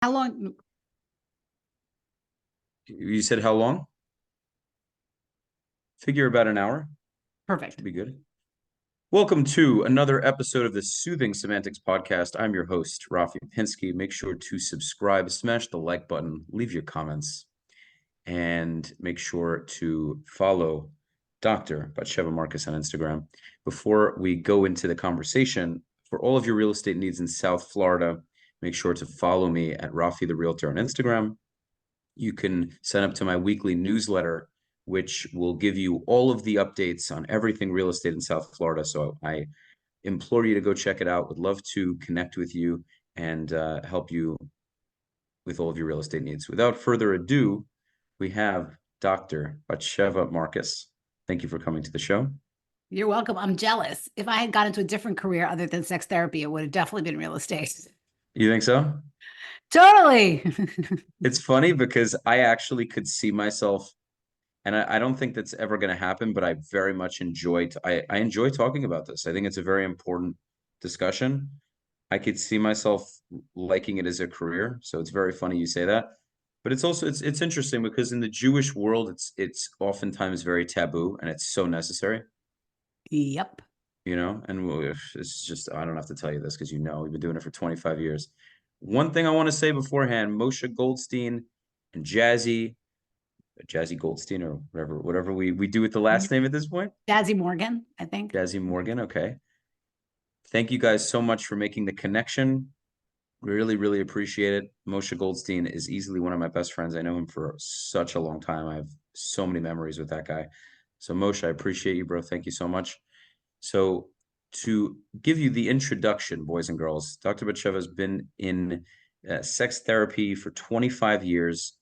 How long? You said how long? Figure about an hour. Should Perfect. be good. Welcome to another episode of the Soothing Semantics podcast. I'm your host, Rafi Pinsky. Make sure to subscribe, smash the like button, leave your comments, and make sure to follow Dr. Batsheva Marcus on Instagram. Before we go into the conversation, for all of your real estate needs in South Florida, make sure to follow me at Rafi the Realtor on Instagram. You can sign up to my weekly newsletter, which will give you all of the updates on everything real estate in South Florida. So I implore you to go check it out. Would love to connect with you and help you with all of your real estate needs. Without further ado, we have Dr. Batsheva Marcus. Thank you for coming to the show. You're welcome. I'm jealous. If I had gone into a different career other than sex therapy, it would have definitely been real estate. You think so? Totally. It's funny because I actually could see myself, and I don't think that's ever going to happen, but I very much I enjoy talking about this. I think it's a very important discussion. I could see myself liking it as a career. So it's very funny you say that. But it's also it's interesting because in the Jewish world, it's oftentimes very taboo and it's so necessary, Yep. and it's just I don't have to tell you this because we've been doing it for 25 years. One thing I want to say beforehand, Moshe Goldstein and Jazzy Goldstein or whatever we do with the last name at this point. Jazzy Morgan, I think. Jazzy Morgan, okay. Thank you guys so much for making the connection. Really, really appreciate it. Moshe Goldstein is easily one of my best friends. I know him for such a long time. I have so many memories with that guy. So Moshe, I appreciate you, bro. Thank you so much. So to give you the introduction, boys and girls, Dr. Batsheva has been in sex therapy for 25 years.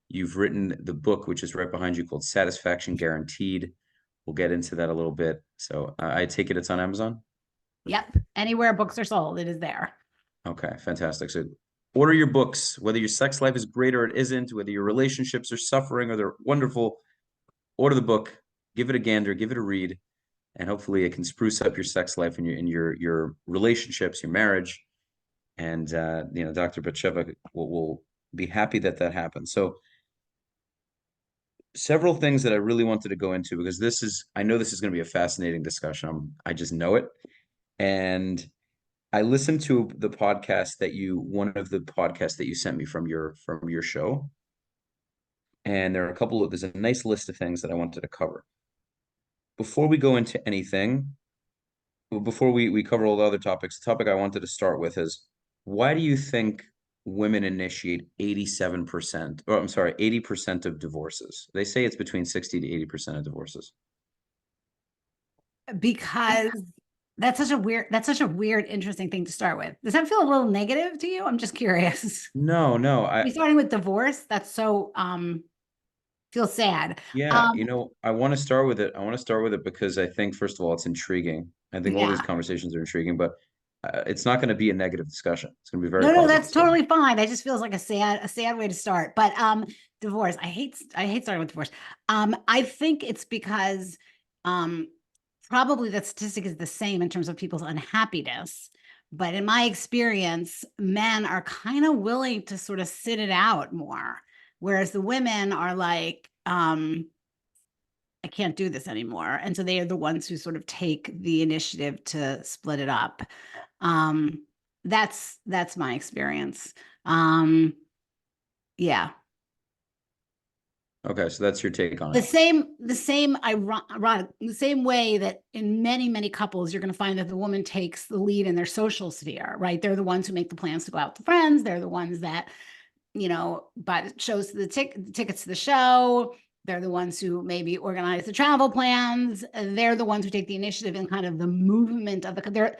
You've written the book, which is right behind you, called Satisfaction Guaranteed. We'll get into that a little bit. So I take it it's on Amazon? Yep. Anywhere books are sold, it is there. Okay, fantastic. So order your books, whether your sex life is great or it isn't, whether your relationships are suffering or they're wonderful, order the book, give it a gander, give it a read, and hopefully it can spruce up your sex life and your relationships, your marriage. And Dr. Batsheva will be happy that that happens. So several things that I really wanted to go into because I know this is going to be a fascinating discussion. I just know it. And I listened to one of the podcasts that you sent me from your show. And there's a nice list of things that I wanted to cover. Before we go into anything, before we cover all the other topics, the topic I wanted to start with is why do you think women initiate 87%, or I'm sorry, 80% of divorces? They say it's between 60 to 80% of divorces. Because that's such a weird, interesting thing to start with. Does that feel a little negative to you? I'm just curious. No, no, We starting with divorce? That's so feels sad. yeah, I want to start with it. I want to start with it because I think, first of all, it's intriguing. I think all these Yeah. conversations are intriguing, but it's not going to be a negative discussion. It's going to be a very No, positive that's discussion. totally fine. It just feels like a sad way to start. But divorce. I hate starting with divorce. I think it's because um probably the statistic is the same in terms of people's unhappiness. But in my experience, men are kind of willing to sort of sit it out more, whereas the women are like, I can't do this anymore. And so they are the ones who sort of take the initiative to split it up. Um, that's my experience. Um, yeah. Okay, so that's your take on The it. same, the same ironic, the same way that in many, many couples, you're going to find that the woman takes the lead in their social sphere, right? They're the ones who make the plans to go out with friends. They're the ones that, buy shows the tickets to the show. They're the ones who maybe organize the travel plans. They're the ones who take the initiative in kind of the movement of the.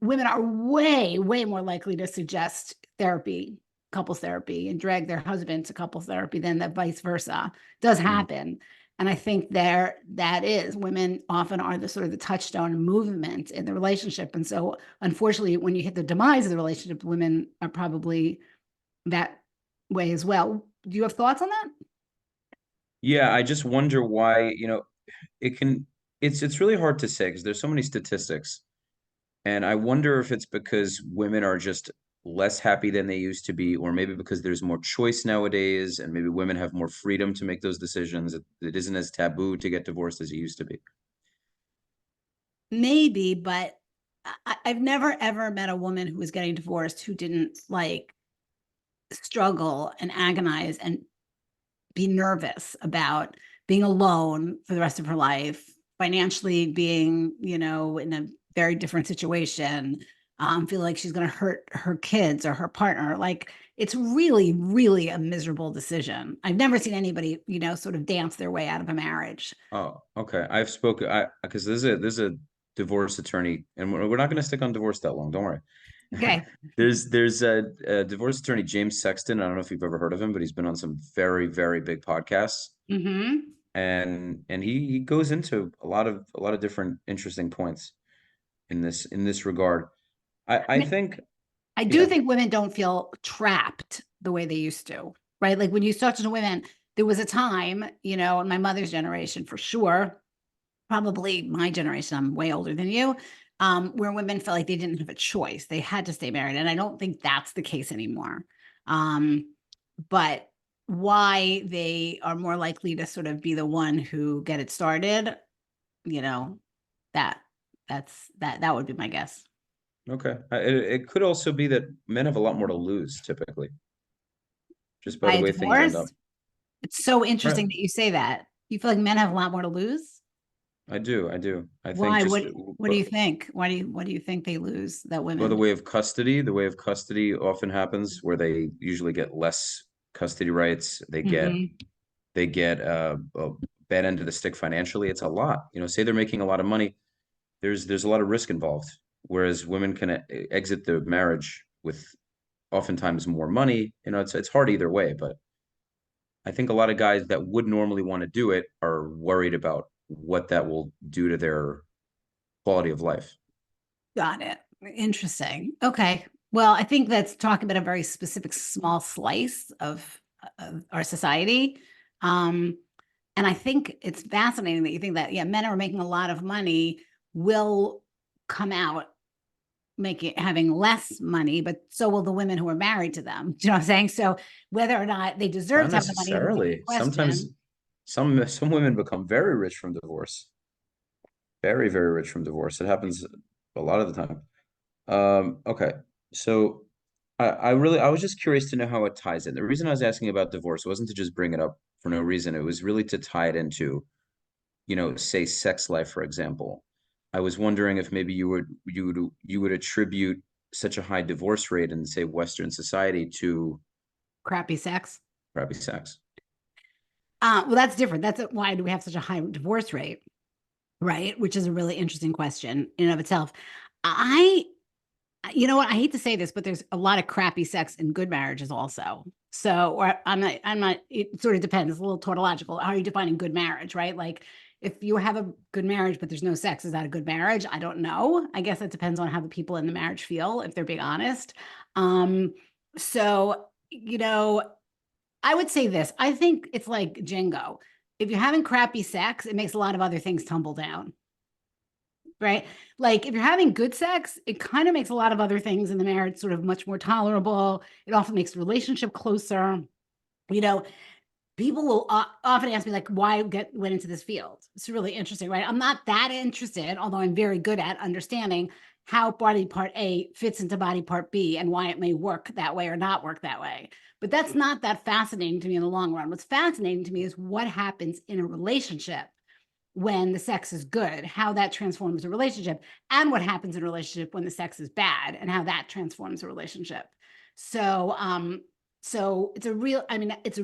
Women are way, way more likely to suggest therapy, couples therapy, and drag their husband to couples therapy than that vice versa does Mhm. happen. And I think that is women often are the sort of the touchstone movement in the relationship. And so unfortunately, when you hit the demise of the relationship, women are probably that way as well. Do you have thoughts on that? Yeah, I just wonder why, it can it's really hard to say because there's so many statistics. And I wonder if it's because women are just less happy than they used to be, or maybe because there's more choice nowadays and maybe women have more freedom to make those decisions. It isn't as taboo to get divorced as it used to be. Maybe, but I've never ever met a woman who was getting divorced who didn't like struggle and agonize and be nervous about being alone for the rest of her life, financially being, in a very different situation, feel like she's going to hurt her kids or her partner. Like it's really, really a miserable decision. I've never seen anybody, sort of dance their way out of a marriage. Oh, okay. I've spoken because there's a divorce attorney, and we're not going to stick on divorce that long. Don't worry. Okay. There's a divorce attorney, James Sexton. I don't know if you've ever heard of him, but he's been on some very, very big podcasts, Mm-hmm. and he goes into a lot of different interesting points in this regard. I I mean, think, I do yeah. think women don't feel trapped the way they used to, right? Like when you talk to women, there was a time, in my mother's generation for sure, probably my generation, I'm way older than you, where women felt like they didn't have a choice. They had to stay married. And I don't think that's the case anymore. But why they are more likely to sort of be the one who get it started, you know, that that would be my guess. Okay. It could also be that men have a lot more to lose typically, just by By the a way things end divorce, up. it's so Right. interesting that you say that. You feel like men have a lot more to lose? I do. I do. I think Why? just What do you think? What do you think they lose that by women the do? way of custody, the way of custody often happens where they usually get less custody rights. Hmm. They get a bad end of the stick financially. It's a lot. Say they're making a lot of money. There's a lot of risk involved. Whereas women can exit the marriage with oftentimes more money. It's hard either way, but I think a lot of guys that would normally want to do it are worried about what that will do to their quality of life. Got it. Interesting. Okay. Well, I think that's talking about a very specific small slice of our society. Um, and I think it's fascinating that you think that, yeah, men are making a lot of money will come out making having less money, but so will the women who are married to them. Do you know what I'm saying? So whether or not they deserve Not to have the money is a different necessarily. Sometimes question. some women become very rich from divorce. Very, very rich from divorce. It happens a lot of the time. Okay. So I was just curious to know how it ties in. The reason I was asking about divorce wasn't to just bring it up for no reason. It was really to tie it into, say sex life, for example. I was wondering if maybe you would attribute such a high divorce rate in, say, Western society to Crappy sex. crappy sex. Well, that's different. That's why do we have such a high divorce rate, right? Which is a really interesting question in and of itself. I You know what? I hate to say this, but there's a lot of crappy sex in good marriages also. So, or I'm not, it sort of depends. It's a little tautological. How are you defining good marriage, right? Like if you have a good marriage, but there's no sex, is that a good marriage? I don't know. I guess it depends on how the people in the marriage feel, if they're being honest. So, I would say this. I think it's like Django. If you're having crappy sex, it makes a lot of other things tumble down, right? Like if you're having good sex, it kind of makes a lot of other things in the marriage sort of much more tolerable. It often makes the relationship closer. You know, People will often ask me like, why went into this field? It's really interesting, right? I'm not that interested, although I'm very good at understanding how body part A fits into body part B and why it may work that way or not work that way. But that's not that fascinating to me in the long run. What's fascinating to me is what happens in a relationship when the sex is good, how that transforms a relationship, and what happens in a relationship when the sex is bad, and how that transforms a relationship. So, so it's a real. I mean, it's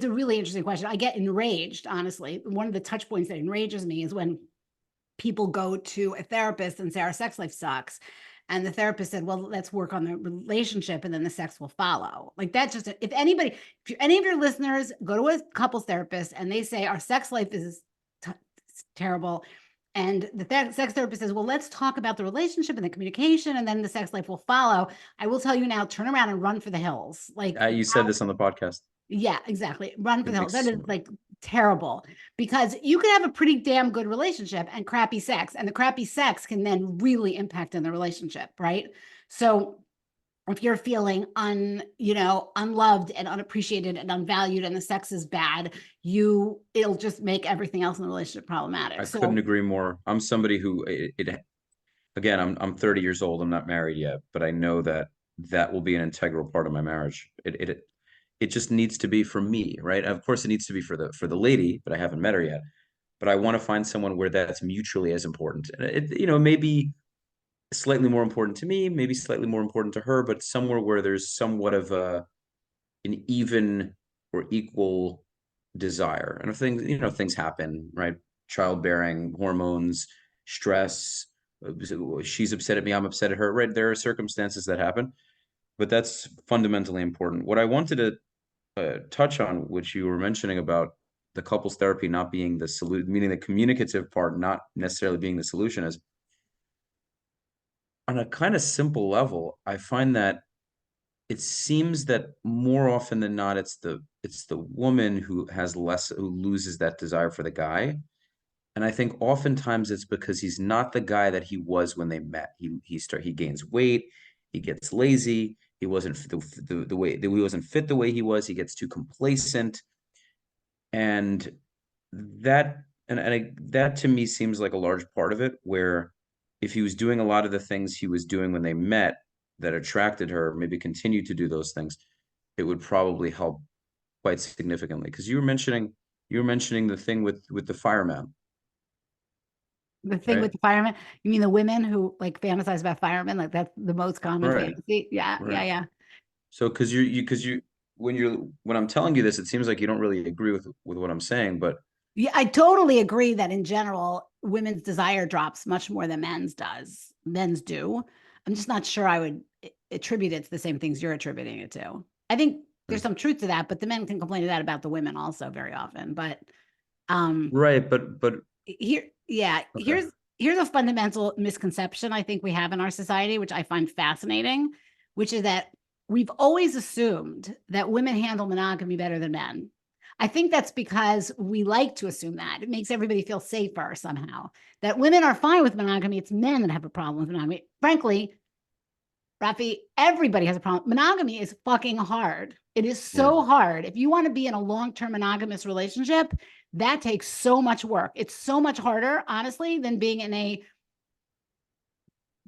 a really interesting question. I get enraged, honestly. One of the touch points that enrages me is when people go to a therapist and say our sex life sucks. And the therapist said, well, let's work on the relationship and then the sex will follow. Like that's just, if any of your listeners go to a couples therapist and they say our sex life is terrible. And the sex therapist says, well, let's talk about the relationship and the communication, and then the sex life will follow. I will tell you now, turn around and run for the hills. Like, You said this on the podcast. yeah, exactly. Run for It the hills. That makes is like terrible because you can have a pretty damn good relationship and crappy sex, and the crappy sex can then really impact on the relationship, right? So if you're feeling unloved and unappreciated and unvalued and the sex is bad, it'll just make everything else in the relationship problematic. I couldn't So agree more. I'm somebody who again, I'm 30 years old. I'm not married yet, but I know that that will be an integral part of my marriage. It just needs to be for me, right? Of course, it needs to be for the lady, but I haven't met her yet. But I want to find someone where that's mutually as important. And it may be slightly more important to me, maybe slightly more important to her, but somewhere where there's somewhat of an even or equal desire. And if things happen, right? Childbearing, hormones, stress. She's upset at me, I'm upset at her, right? There are circumstances that happen, but that's fundamentally important. What I wanted to touch on, which you were mentioning about the couples therapy not being the solution, meaning the communicative part not necessarily being the solution, is on a kind of simple level. I find that it seems that more often than not, it's the woman who loses that desire for the guy. And I think oftentimes it's because he's not the guy that he was when they met. He gains weight, he gets lazy, he wasn't the way he wasn't fit the way he was, he gets too complacent. And that to me seems like a large part of it, where if he was doing a lot of the things he was doing when they met that attracted her, maybe continue to do those things, it would probably help quite significantly. Because you were mentioning the thing with the fireman, the thing right? with the firemen, you mean the women who like fantasize about firemen? Like that's the most common Right, fantasy. Yeah, yeah, right. yeah. So because you when I'm telling you this, it seems like you don't really agree with what I'm saying, but Yeah, I totally agree that in general, women's desire drops much more than men's do. I'm just not sure I would attribute it to the same things you're attributing it to. I think there's some truth to that, but the men can complain to that about the women also very often. But um right, but here, yeah, okay. here's a fundamental misconception I think we have in our society, which I find fascinating, which is that we've always assumed that women handle monogamy better than men. I think that's because we like to assume that. It makes everybody feel safer somehow. That women are fine with monogamy. It's men that have a problem with monogamy. Frankly, Rafi, everybody has a problem. Monogamy is fucking hard. It is Yeah. so hard. If you want to be in a long-term monogamous relationship, that takes so much work. It's so much harder, honestly, than being in a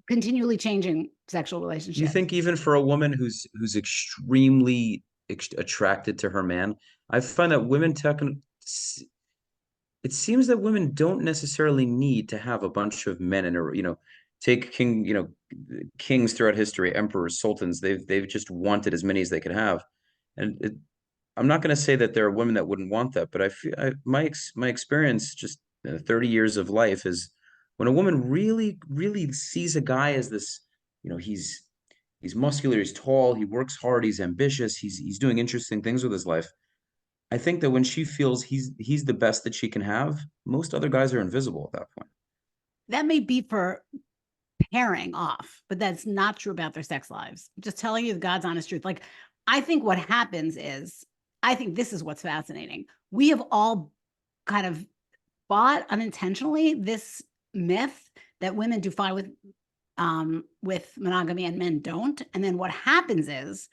continually changing sexual Do you relationship. think even for a woman who's extremely attracted to her man, I find that it seems that women don't necessarily need to have a bunch of men in take kings throughout history, emperors, sultans, they've just wanted as many as they could have. And I'm not going to say that there are women that wouldn't want that, but I feel my experience, just 30 years of life, is when a woman really, really sees a guy as this, he's muscular, he's tall, he works hard, he's ambitious, he's doing interesting things with his life. I think that when she feels he's the best that she can have, most other guys are invisible at that point. That may be for pairing off, but that's not true about their sex lives. I'm just telling you the God's honest truth. Like, I think what happens is, I think this is what's fascinating. We have all kind of bought unintentionally this myth that women do fine with monogamy and men don't. And then what happens is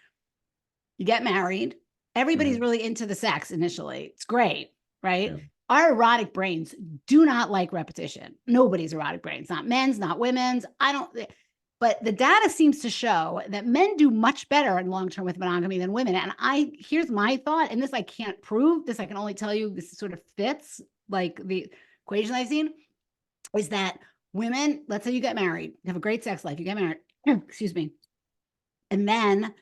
you get married, everybody's Mhm. really into the sex initially. It's great, right? Yeah. Our erotic brains do not like repetition. Nobody's erotic brains, not men's, not women's. I don't, but the data seems to show that men do much better in long term with monogamy than women. And here's my thought, and this I can't prove, this I can only tell you this sort of fits like the equation I've seen, is that women, let's say you get married, you have a great sex life, you get married, excuse me, and then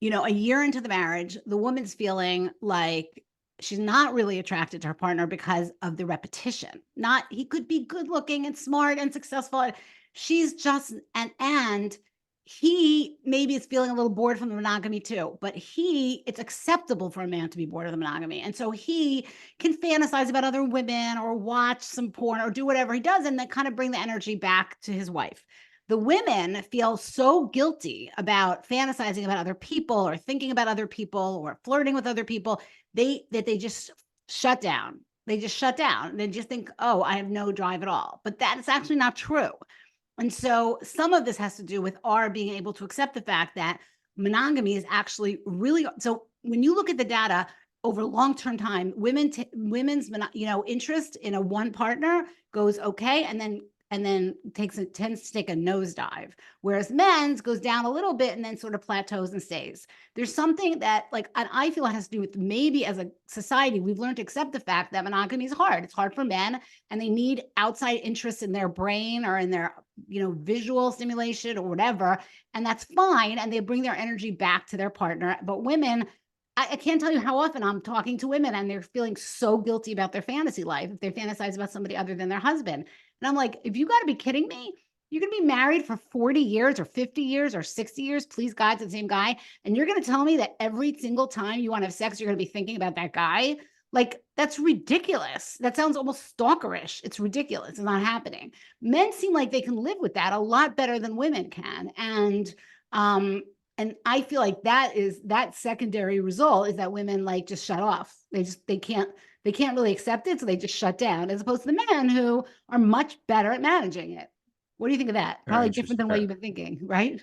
a year into the marriage, the woman's feeling like she's not really attracted to her partner because of the repetition. Not he could be good looking and smart and successful. She's just and he maybe is feeling a little bored from the monogamy too, but it's acceptable for a man to be bored of the monogamy. And so he can fantasize about other women or watch some porn or do whatever he does and then kind of bring the energy back to his wife. The women feel so guilty about fantasizing about other people or thinking about other people or flirting with other people that they just shut down. They just shut down. They just think, oh, I have no drive at all. But that's actually not true. And so some of this has to do with our being able to accept the fact that monogamy is actually really, so when you look at the data over long-term time, women's interest in a one partner goes okay, and then tends to take a nosedive, whereas men's goes down a little bit and then sort of plateaus and stays. There's something that, like, and I feel it has to do with, maybe as a society we've learned to accept the fact that monogamy is hard. It's hard for men, and they need outside interests in their brain or in their visual stimulation or whatever, and that's fine, and they bring their energy back to their partner. But women, I can't tell you how often I'm talking to women and they're feeling so guilty about their fantasy life if they fantasize about somebody other than their husband. And I'm like, if you got to be kidding me, you're going to be married for 40 years or 50 years or 60 years, please God, to the same guy, and you're going to tell me that every single time you want to have sex, you're going to be thinking about that guy? Like, that's ridiculous. That sounds almost stalkerish. It's ridiculous. It's not happening. Men seem like they can live with that a lot better than women can. Um, and I feel like that secondary result is that women, like, just shut off. They can't really accept it, so they just shut down, as opposed to the men who are much better at managing it. What do you think of that? Very Probably different interesting. than what you've been thinking, right?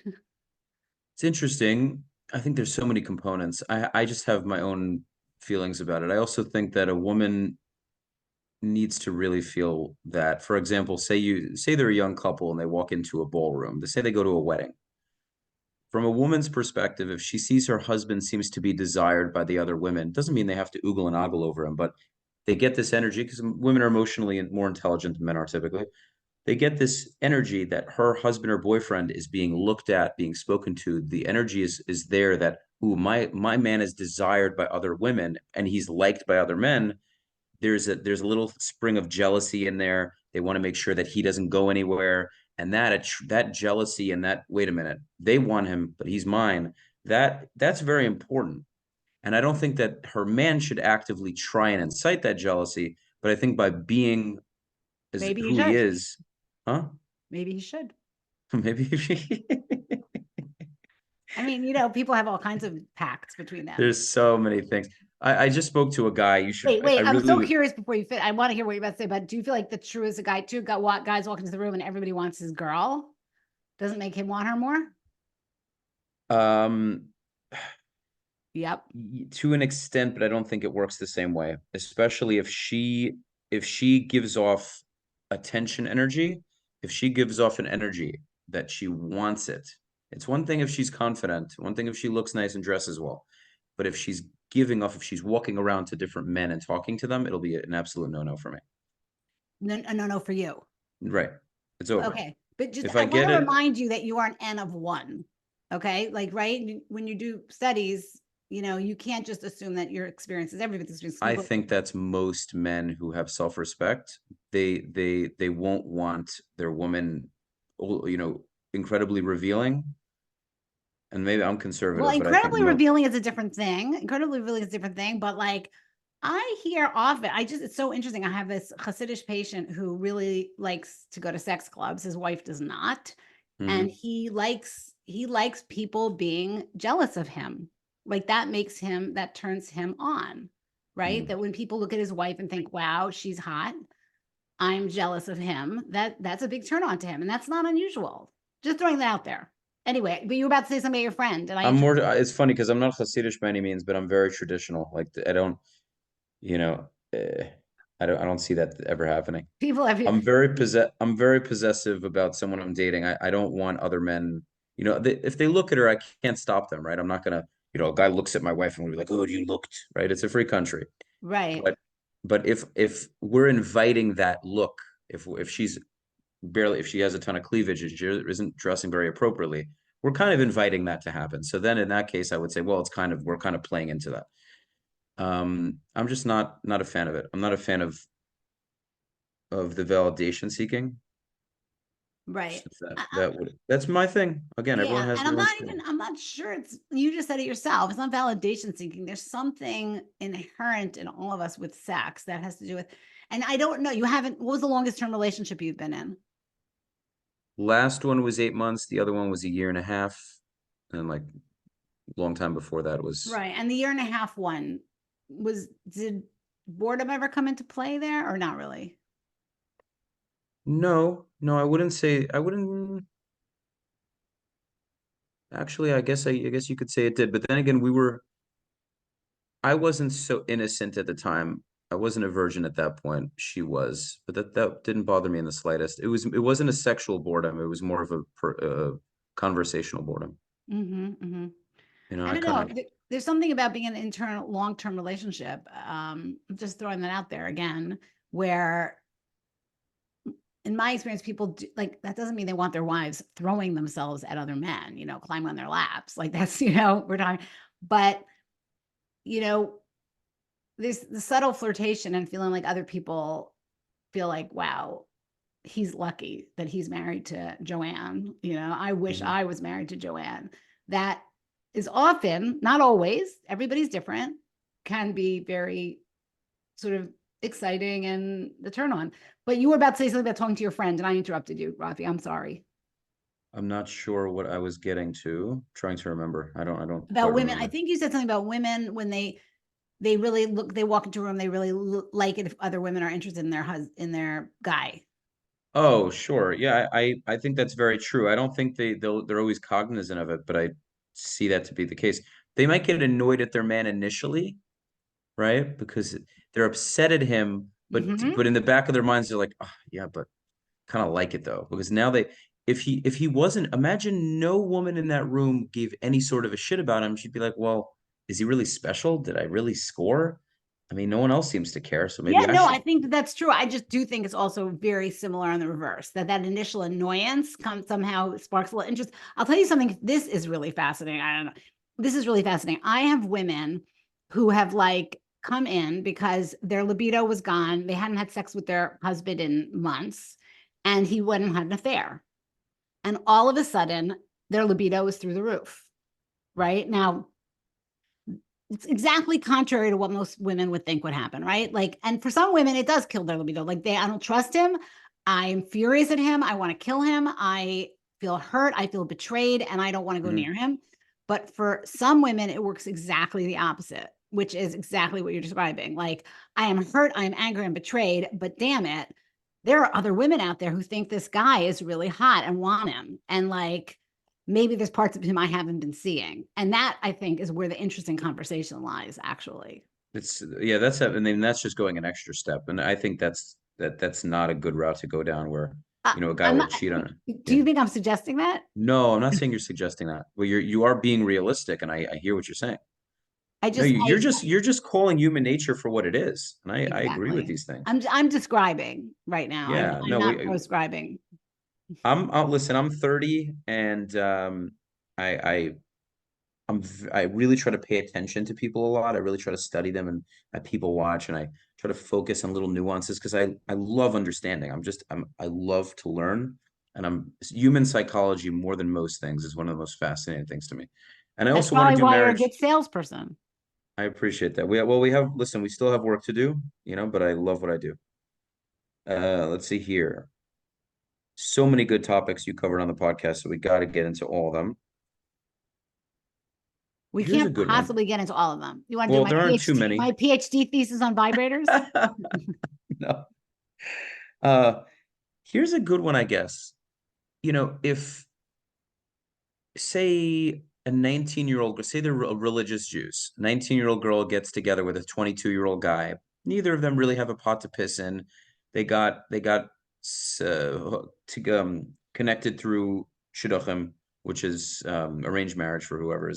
It's interesting. I think there's so many components. I just have my own feelings about it. I also think that a woman needs to really feel that, for example, say they're a young couple and they walk into a ballroom. They say they go to a wedding. From a woman's perspective, if she sees her husband seems to be desired by the other women, doesn't mean they have to oogle and ogle over him, but they get this energy because women are emotionally more intelligent than men are typically. They get this energy that her husband or boyfriend is being looked at, being spoken to. The energy is there that, ooh, my man is desired by other women and he's liked by other men. There's a little spring of jealousy in there. They want to make sure that he doesn't go anywhere, and that jealousy and that, wait a minute, they want him, but he's mine. That's very important. And I don't think that her man should actively try and incite that jealousy, but I think by being as Maybe he who he should. is, huh? Maybe he should. Maybe I mean, people have all kinds of pacts between them. there's so many things. I just spoke to a guy. You should. Wait, I wait. I'm so really. curious before you fit. I want to hear what you're about to say, but do you feel like the true is a guy too? Got what guys walk into the room and everybody wants his girl? Doesn't make him want her more? Um, Yep. to an extent, but I don't think it works the same way, especially if she gives off attention energy, if she gives off an energy that she wants it. It's one thing if she's confident, one thing if she looks nice and dresses well, but if she's giving off, if she's walking around to different men and talking to them, it'll be an absolute no-no for me. No, no, no, for you. Right. It's over. Okay. But just, If I I want get to it, remind you that you are an N of one. Okay. Like, right. When you do studies, you can't just assume that your experience is everything's just I completely. think that's most men who have self-respect. They won't want their woman, incredibly revealing. And maybe I'm Well, conservative, but I think incredibly revealing is a different thing. Incredibly revealing is a different thing. But, like, I hear often, it's so interesting. I have this Hasidic patient who really likes to go to sex clubs. His wife does not. And Mhm. he likes people being jealous of him. Like, that turns him on, right? Mhm. That when people look at his wife and think, wow, she's hot, I'm jealous of him. That's a big turn on to him. And that's not unusual. Just throwing that out there. Anyway, but you were about to say something about your friend, and I I'm more. interrupted. It's funny because I'm not Hasidic by any means, but I'm very traditional. Like I don't, you know, eh, I don't see that ever happening. People have you. I'm very possessive about someone I'm dating. I don't want other men, if they look at her, I can't stop them, right? I'm not gonna, a guy looks at my wife and we're like, oh, you looked, right? It's a free country. Right. But if we're inviting that look, if she's barely, if she has a ton of cleavage and she isn't dressing very appropriately, we're kind of inviting that to happen. So then in that case, I would say, well, we're kind of playing into that. I'm just not a fan of it. I'm not a fan of the validation seeking. Right. So that's my thing. Again, everyone Yeah, has and their own story. I'm not sure you just said it yourself. It's not validation seeking. There's something inherent in all of us with sex that has to do with, and I don't know, what was the longest term relationship you've been in? Last one was 8 months. The other one was a year and a half, and like long time before that was. Right. And the year and a half one did boredom ever come into play there or not really? No, I wouldn't say I wouldn't actually I guess you could say it did, but then again I wasn't so innocent at the time. I wasn't a virgin at that point. She was, but that didn't bother me in the slightest. It wasn't a sexual boredom. It was more of conversational boredom. Mm-hmm. I I don't kind know. of There's something about being in an internal long-term relationship. I'm just throwing that out there again, where in my experience, people do, like that doesn't mean they want their wives throwing themselves at other men, climbing on their laps. Like that's, we're talking, but you know, there's the subtle flirtation and feeling like other people feel like, wow, he's lucky that he's married to Joanne. I wish Mhm. I was married to Joanne. That is often, not always, everybody's different, can be very sort of exciting and the turn on. But you were about to say something about talking to your friend, and I interrupted you, Rafi. I'm sorry. I'm not sure what I was getting to. Trying to remember. I don't About quite women. I remember. think you said something about women when they really look, they walk into a room, they really like it if other women are interested in in their guy. Oh, sure. Yeah, I think that's very true. I don't think they're always cognizant of it, but I see that to be the case. They might get annoyed at their man initially, right? Because they're upset at him, Mm-hmm. but in the back of their minds, they're like, oh, yeah, but kind of like it though, because now if he wasn't, imagine no woman in that room gave any sort of a shit about him. She'd be like, well, is he really special? Did I really score? I mean, no one else seems to care, so Yeah, maybe I no, I should. think that that's true. I just do think it's also very similar on the reverse, that initial annoyance comes somehow sparks a little interest. I'll tell you something. This is really fascinating. I don't know. This is really fascinating. I have women who have like come in because their libido was gone. They hadn't had sex with their husband in months, and he went and had an affair. And all of a sudden, their libido is through the roof. Right now, it's exactly contrary to what most women would think would happen, right? Like, and for some women, it does kill their libido. Like, I don't trust him. I'm furious at him. I want to kill him. I feel hurt. I feel betrayed, and I don't want to go Mhm. near him. But for some women, it works exactly the opposite, which is exactly what you're describing. Like, I am hurt. I am angry and betrayed, but damn it, there are other women out there who think this guy is really hot and want him. And like, maybe there's parts of him I haven't been seeing. And that I think is where the interesting conversation lies, actually. It's yeah, and then that's just going an extra step, and I think that's not a good route to go down, where Uh, a guy I'm will not, cheat on it. do Yeah. you think I'm suggesting that? No, I'm not saying you're suggesting that. Well, you are being realistic, and I hear what you're saying. I No, just, you're just calling human nature for what it is, and I agree with exactly. these things. I'm describing right now. Yeah, I'm no, not proscribing. listen, I'm 30, and I I I really try to pay attention to people a lot. I really try to study them, and I people watch, and I try to focus on little nuances because I love understanding. I love to learn, and I'm human psychology more than most things is one of the most fascinating things to me. And I That's also want to probably do why you're a marriage. good salesperson. I appreciate that. We still have work to do, but I love what I do. Let's see here. So many good topics you covered on the podcast, so we got to get into all of them. We Here's a can't good one. possibly get into all of them. You want to do Well, there aren't too many. My PhD thesis on vibrators? No. Uh, Here's a good one, I guess. If say a 19-year-old, say they're religious Jews, 19-year-old girl gets together with a 22-year-old guy. Neither of them really have a pot to piss in. They got connected through shidduchim, which is arranged marriage for whoever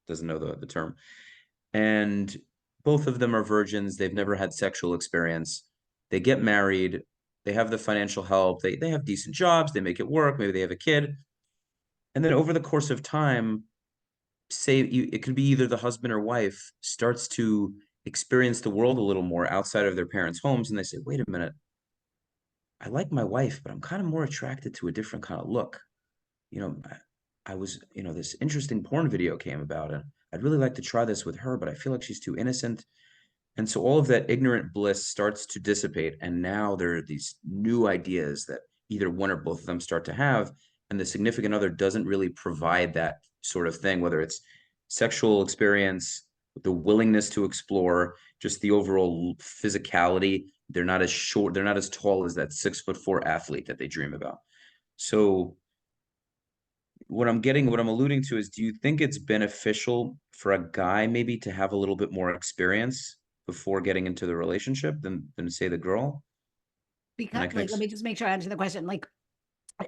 doesn't know the term. And both of them are virgins. They've never had sexual experience. They get married. They have the financial help. They have decent jobs. They make it work. Maybe they have a kid. And then over the course of time, it could be either the husband or wife starts to experience the world a little more outside of their parents' homes, and they say, "Wait a minute, I like my wife, but I'm kind of more attracted to a different kind of look." I was, this interesting porn video came about, and I'd really like to try this with her, but I feel like she's too innocent. And so all of that ignorant bliss starts to dissipate. And now there are these new ideas that either one or both of them start to have. And the significant other doesn't really provide that sort of thing, whether it's sexual experience, the willingness to explore, just the overall physicality. They're not as short, they're not as tall as that 6'4" athlete that they dream about. So what I'm alluding to is, do you think it's beneficial for a guy maybe to have a little bit more experience before getting into the relationship than say the girl? And Because I can like, let me just make sure I understand the question. Like,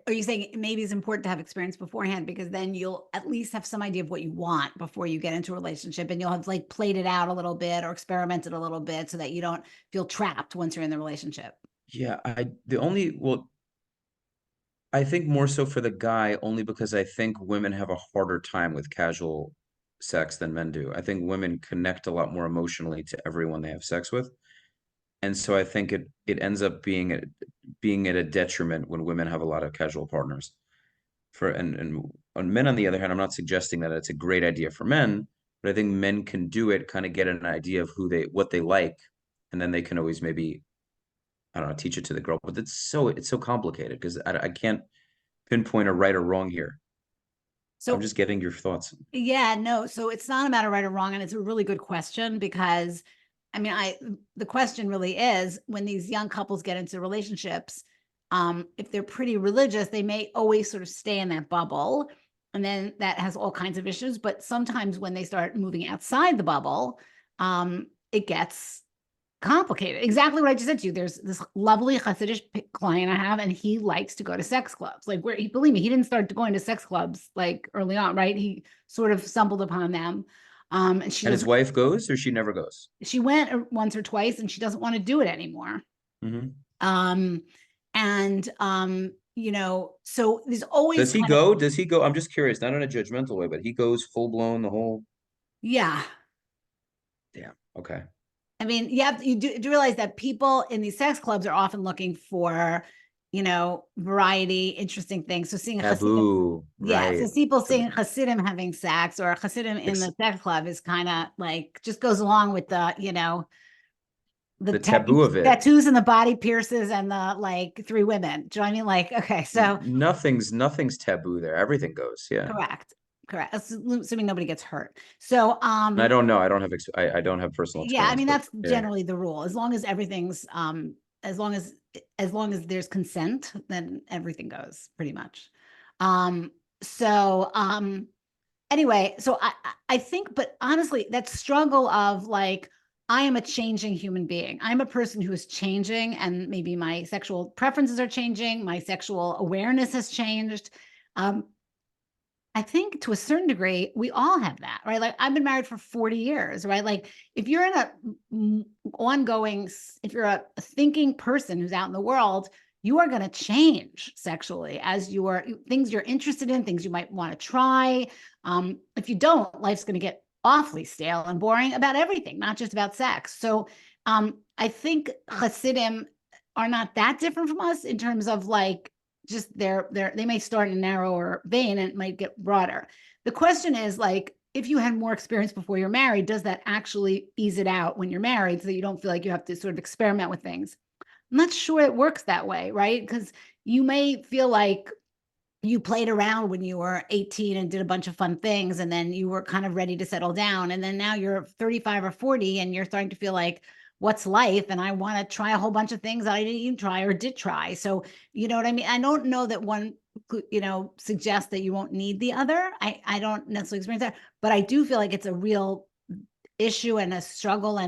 are you saying maybe it's important to have experience beforehand because then you'll at least have some idea of what you want before you get into a relationship, and you'll have like played it out a little bit or experimented a little bit so that you don't feel trapped once you're in the relationship? yeah, I think more so for the guy, only because I think women have a harder time with casual sex than men do. I think women connect a lot more emotionally to everyone they have sex with. And so I think it ends up being at a detriment when women have a lot of casual partners. And on men, on the other hand, I'm not suggesting that it's a great idea for men, but I think men can do it, kind of get an idea of what they like, and then they can always maybe, I don't know, teach it to the girl. But it's so complicated because I can't pinpoint a right or wrong here. I'm So just getting your thoughts. yeah, no. So it's not a matter of right or wrong, and it's a really good question because, I mean, the question really is when these young couples get into relationships, if they're pretty religious, they may always sort of stay in that bubble, and then that has all kinds of issues. But sometimes when they start moving outside the bubble, it gets complicated. Exactly what I just said to you. There's this lovely Hasidic client I have, and he likes to go to sex clubs. Like, where he, believe me, he didn't start going to sex clubs like early on, right? He sort of stumbled upon them. And she And his doesn't. wife goes, or she never goes? She went once or twice, and she doesn't want to do it anymore. Hmm. Um, and so there's always Does he kind of, go? Does he go? I'm just curious, not in a judgmental way, but he goes full blown the whole. yeah. Damn. Okay. I mean, you do realize that people in these sex clubs are often looking for, variety, interesting things. So seeing a Hasidim, Taboo, yeah, so right? people The, seeing Hasidim having sex or a Hasidim in ex- the sex club is kind of like just goes along with the the taboo of it. tattoos and the body pierces and the like three women. Do you know what I mean? Like, okay, so Nothing's taboo there. Everything goes. Yeah. correct, correct. Assuming nobody gets hurt. So And I don't know. I don't have personal yeah, I experience, mean but that's yeah. generally the rule. As long as everything's as long as there's consent, then everything goes pretty much. Um so anyway, so I think, but honestly, that struggle of like, I am a changing human being. I'm a person who is changing, and maybe my sexual preferences are changing, my sexual awareness has changed. Um, I think to a certain degree, we all have that, right? Like, I've been married for 40 years, right? Like, if you're in if you're a thinking person who's out in the world, you are going to change sexually as things you're interested in, things you might want to try. If you don't, life's going to get awfully stale and boring about everything, not just about sex. So, I think Hasidim are not that different from us in terms of like just they may start in a narrower vein and it might get broader. The question is like, if you had more experience before you're married, does that actually ease it out when you're married so that you don't feel like you have to sort of experiment with things? I'm not sure it works that way, right? Because you may feel like you played around when you were 18 and did a bunch of fun things, and then you were kind of ready to settle down, and then now you're 35 or 40 and you're starting to feel like, what's life, and I want to try a whole bunch of things that I didn't even try or did try. So you know what I mean. I don't know that one suggests that you won't need the other. I don't necessarily experience that, but I do feel like it's a real issue and a struggle,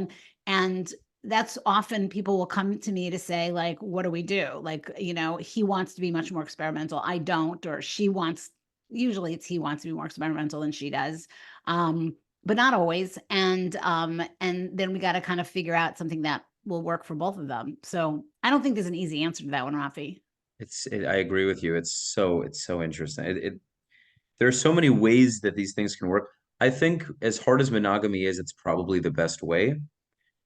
and that's often people will come to me to say like, what do we do? Like, he wants to be much more experimental, I don't, or she wants, usually it's he wants to be more experimental than she does, but not always. And then we got to kind of figure out something that will work for both of them. So I don't think there's an easy answer to that one, Rafi. I agree with you. It's so interesting. There are so many ways that these things can work. I think as hard as monogamy is, it's probably the best way.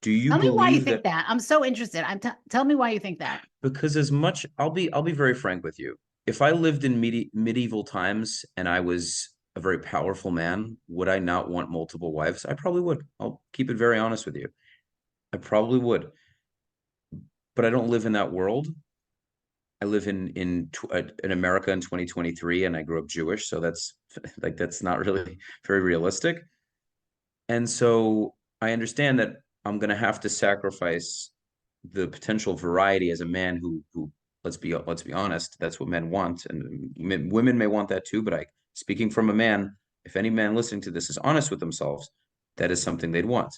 Do you Tell me why you believe think that? that. I'm so interested. Tell me why you think that. Because as much, I'll be very frank with you. If I lived in medieval times and I was a very powerful man, would I not want multiple wives? I probably would. I'll keep it very honest with you. I probably would, but I don't live in that world. I live in America in 2023, and I grew up Jewish, so that's like that's not really very realistic. And so I understand that I'm going to have to sacrifice the potential variety as a man who let's be honest, that's what men want, and women may want that too. But speaking from a man, if any man listening to this is honest with themselves, that is something they'd want.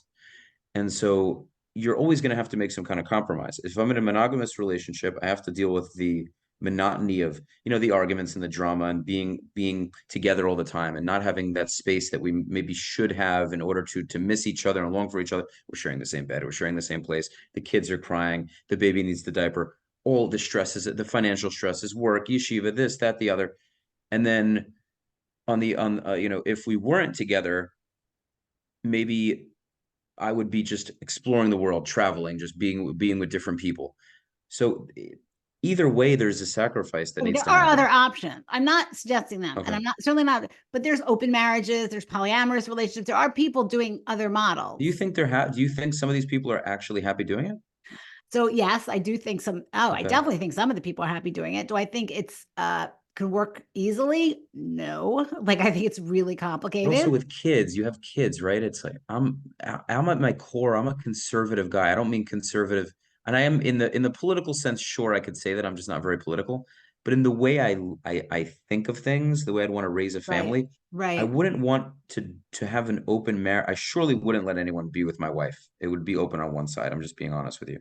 And so you're always going to have to make some kind of compromise. If I'm in a monogamous relationship, I have to deal with the monotony of, the arguments and the drama and being together all the time and not having that space that we maybe should have in order to miss each other and long for each other. We're sharing the same bed, we're sharing the same place. The kids are crying, the baby needs the diaper, all the stresses, the financial stresses, work, yeshiva, this, that, the other. And then if we weren't together, maybe I would be just exploring the world, traveling, just being with different people. So either way, there's a sacrifice that needs There to are other happen. options. I'm not suggesting that, and Okay. I'm not certainly not. But there's open marriages, there's polyamorous relationships. There are people doing other Do you models. think do you think some of these people are actually happy doing it? So yes, I do think some. Oh, I Okay. definitely think some of the people are happy doing it. Do I think it's can work easily? No. Like I think it's really But also complicated. with kids, you have kids, right? It's like I'm at my core, I'm a conservative guy. I don't mean conservative, and I am in the political sense, sure, I could say that I'm just not very political. But in the way I think of things, the way I'd want to raise a Right. family, I Right. wouldn't want to have an open marriage. I surely wouldn't let anyone be with my wife. It would be open on one side. I'm just being honest with you.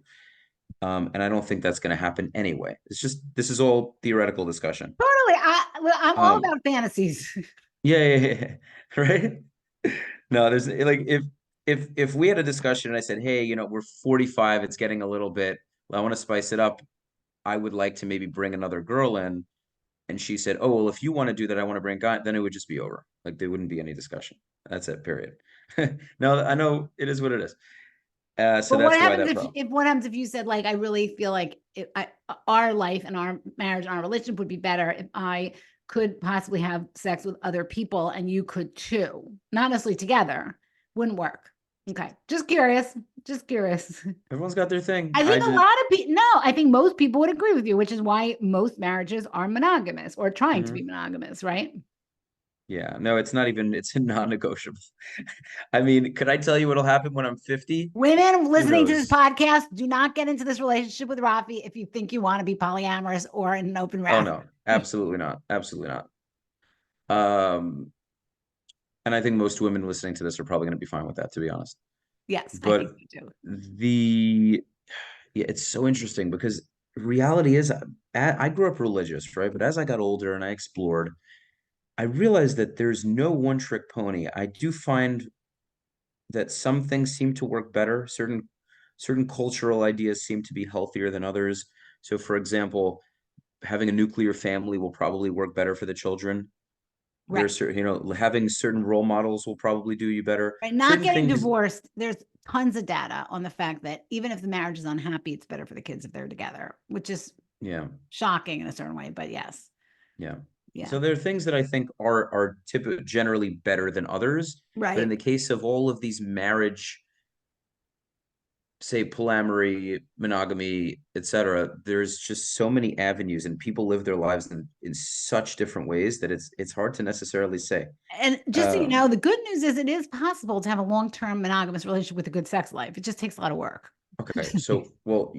And I don't think that's going to happen anyway. It's just this is all theoretical discussion. Totally. I'm all Um, about fantasies. yeah, right. No, there's like if we had a discussion and I said, hey, we're 45, it's getting a little bit, I want to spice it up. I would like to maybe bring another girl in. And she said, oh, well, if you want to do that, I want to bring a guy, then it would just be over. Like there wouldn't be any discussion. That's it, period. No, I know it is what it is. So But what that's why happens that if problem. what happens if you said like I really feel like our life and our marriage and our relationship would be better if I could possibly have sex with other people and you could too, not necessarily together, wouldn't work. Okay, just curious, just curious. Everyone's got their thing. I I think a just lot of people, no, I think most people would agree with you, which is why most marriages are monogamous or trying to be mhm. monogamous, right? Yeah, no, it's not even, it's a non-negotiable. I mean, could I tell you what'll happen when I'm 50? Women Who listening to this knows? podcast, do not get into this relationship with Rafi if you think you want to be polyamorous or in an open Oh marriage. no, absolutely not. Absolutely not. Um, and I think most women listening to this are probably going to be fine with that, to be honest. Yes, I think But so too. the yeah, it's so interesting because reality is I grew up religious, right? But as I got older and I explored, I realized that there's no one trick pony. I do find that some things seem to work better. Certain cultural ideas seem to be healthier than others. So, for example, having a nuclear family will probably work better for the children. Right. There's certain, having certain role models will probably do you better. Right. Not Certain getting things, divorced, there's tons of data on the fact that even if the marriage is unhappy, it's better for the kids if they're together, which is yeah, shocking in a certain way. But yes. yeah. Yeah. So there are things that I think are typically generally better than others. But in Right. the case of all of these marriage, say polyamory, monogamy, etc., there's just so many avenues, and people live their lives in such different ways that it's hard to necessarily say. And just so you Um, know, the good news is it is possible to have a long-term monogamous relationship with a good sex life. It just takes a lot of work. okay, so well,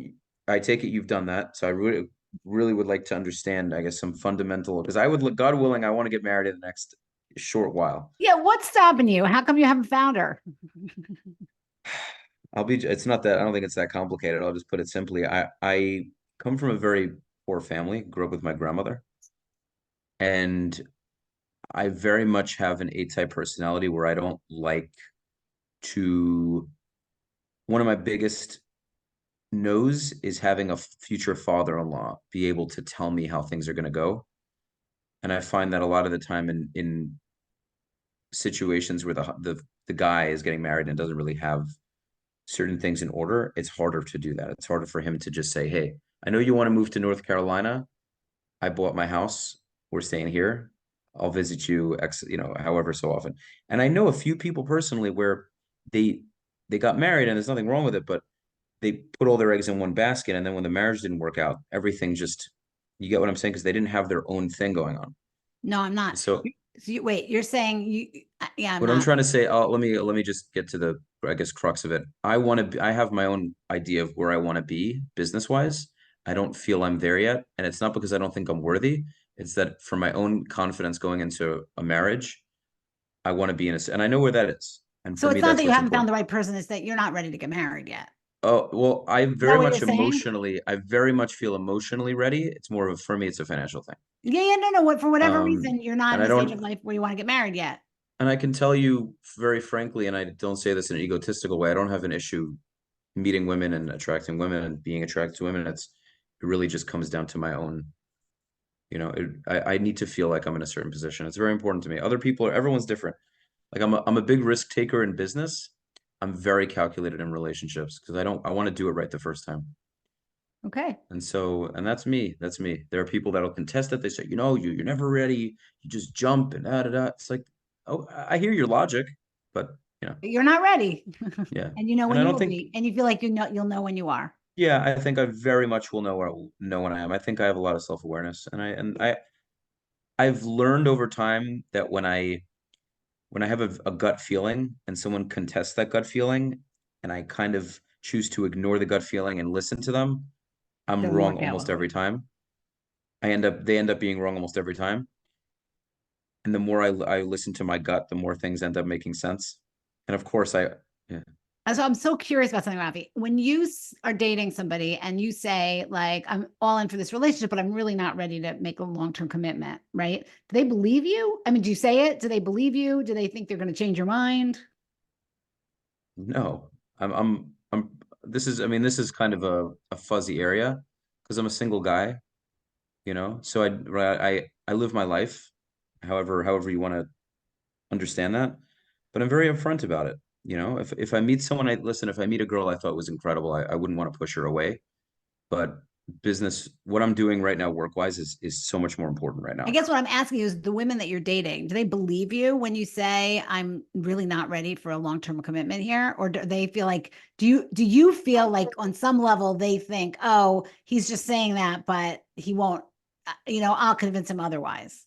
I take it you've done that, so I really would like to understand, I guess, some fundamental because I would look, God willing, I want to get married in the next short while. Yeah, what's stopping you? How come you haven't found her? It's not that, I don't think it's that complicated. I'll just put it simply. I come from a very poor family, grew up with my grandmother, and I very much have an A-type personality where I don't like to, one of my biggest no's is having a future father-in-law be able to tell me how things are going to go. And I find that a lot of the time in situations where the guy is getting married and doesn't really have certain things in order, it's harder to do that. It's harder for him to just say, "Hey, I know you want to move to North Carolina. I bought my house. We're staying here. I'll visit you however so often." And I know a few people personally where they they got married and there's nothing wrong with it, but they put all their eggs in one basket, and then when the marriage didn't work out, everything just, you get what I'm saying? Because they didn't have their own thing going on. No, I'm not. So So wait, you're saying you Yeah, I'm What I'm not. trying to say, let me just get to the, I guess, crux of it. I have my own idea of where I want to be business wise. I don't feel I'm there yet, and it's not because I don't think I'm worthy. It's that for my own confidence going into a marriage, I want to be in a, and I know where that is. And So for it's me, not that's that you what's haven't found important. the right person, it's that you're not ready to get married yet. Oh, well, Is that what you're saying? I very much feel emotionally ready. It's more of, for me, it's a financial thing. Yeah, yeah, no, no. What for whatever Um, reason, you're not and in I the stage of don't, life where you want to get married yet. and I can tell you very frankly, and I don't say this in an egotistical way, I don't have an issue meeting women and attracting women and being attracted to women. It really just comes down to my own, I need to feel like I'm in a certain position. It's very important to me. Everyone's different. Like I'm a big risk taker in business. I'm very calculated in relationships because I want to do it right the first time. Okay. And that's me. That's me. There are people that'll contest it. They say, you're never ready. You just jump and da da da. It's like, oh, I hear your logic, but But you're not ready. yeah. And you know And when I you don't will think, be. And you feel like you'll know when you are. yeah, I think I very much will know when I am. I think I have a lot of self-awareness, I've learned over time that when I have a gut feeling and someone contests that gut feeling, and I kind of choose to ignore the gut feeling and listen to them, I'm Doesn't wrong work out almost well. every time. They end up being wrong almost every time. And the more I listen to my gut, the more things end up making sense. And of course, yeah. So I'm so curious about something, Rafi. When you are dating somebody and you say, like, I'm all in for this relationship, but I'm really not ready to make a long-term commitment, right? Do they believe you? I mean, do you say it? Do they believe you? Do they think they're going to change your mind? No, I mean, this is kind of a fuzzy area because I'm a single guy, so I live my life however you want to understand that, but I'm very upfront about it. If I meet someone, if I meet a girl I thought was incredible, I wouldn't want to push her away. But what I'm doing right now, work wise, is so much more important right I now. guess what I'm asking you is the women that you're dating, do they believe you when you say I'm really not ready for a long-term commitment here? Or do they feel like, do you feel like on some level they think, oh, he's just saying that, but he won't, I'll convince him otherwise.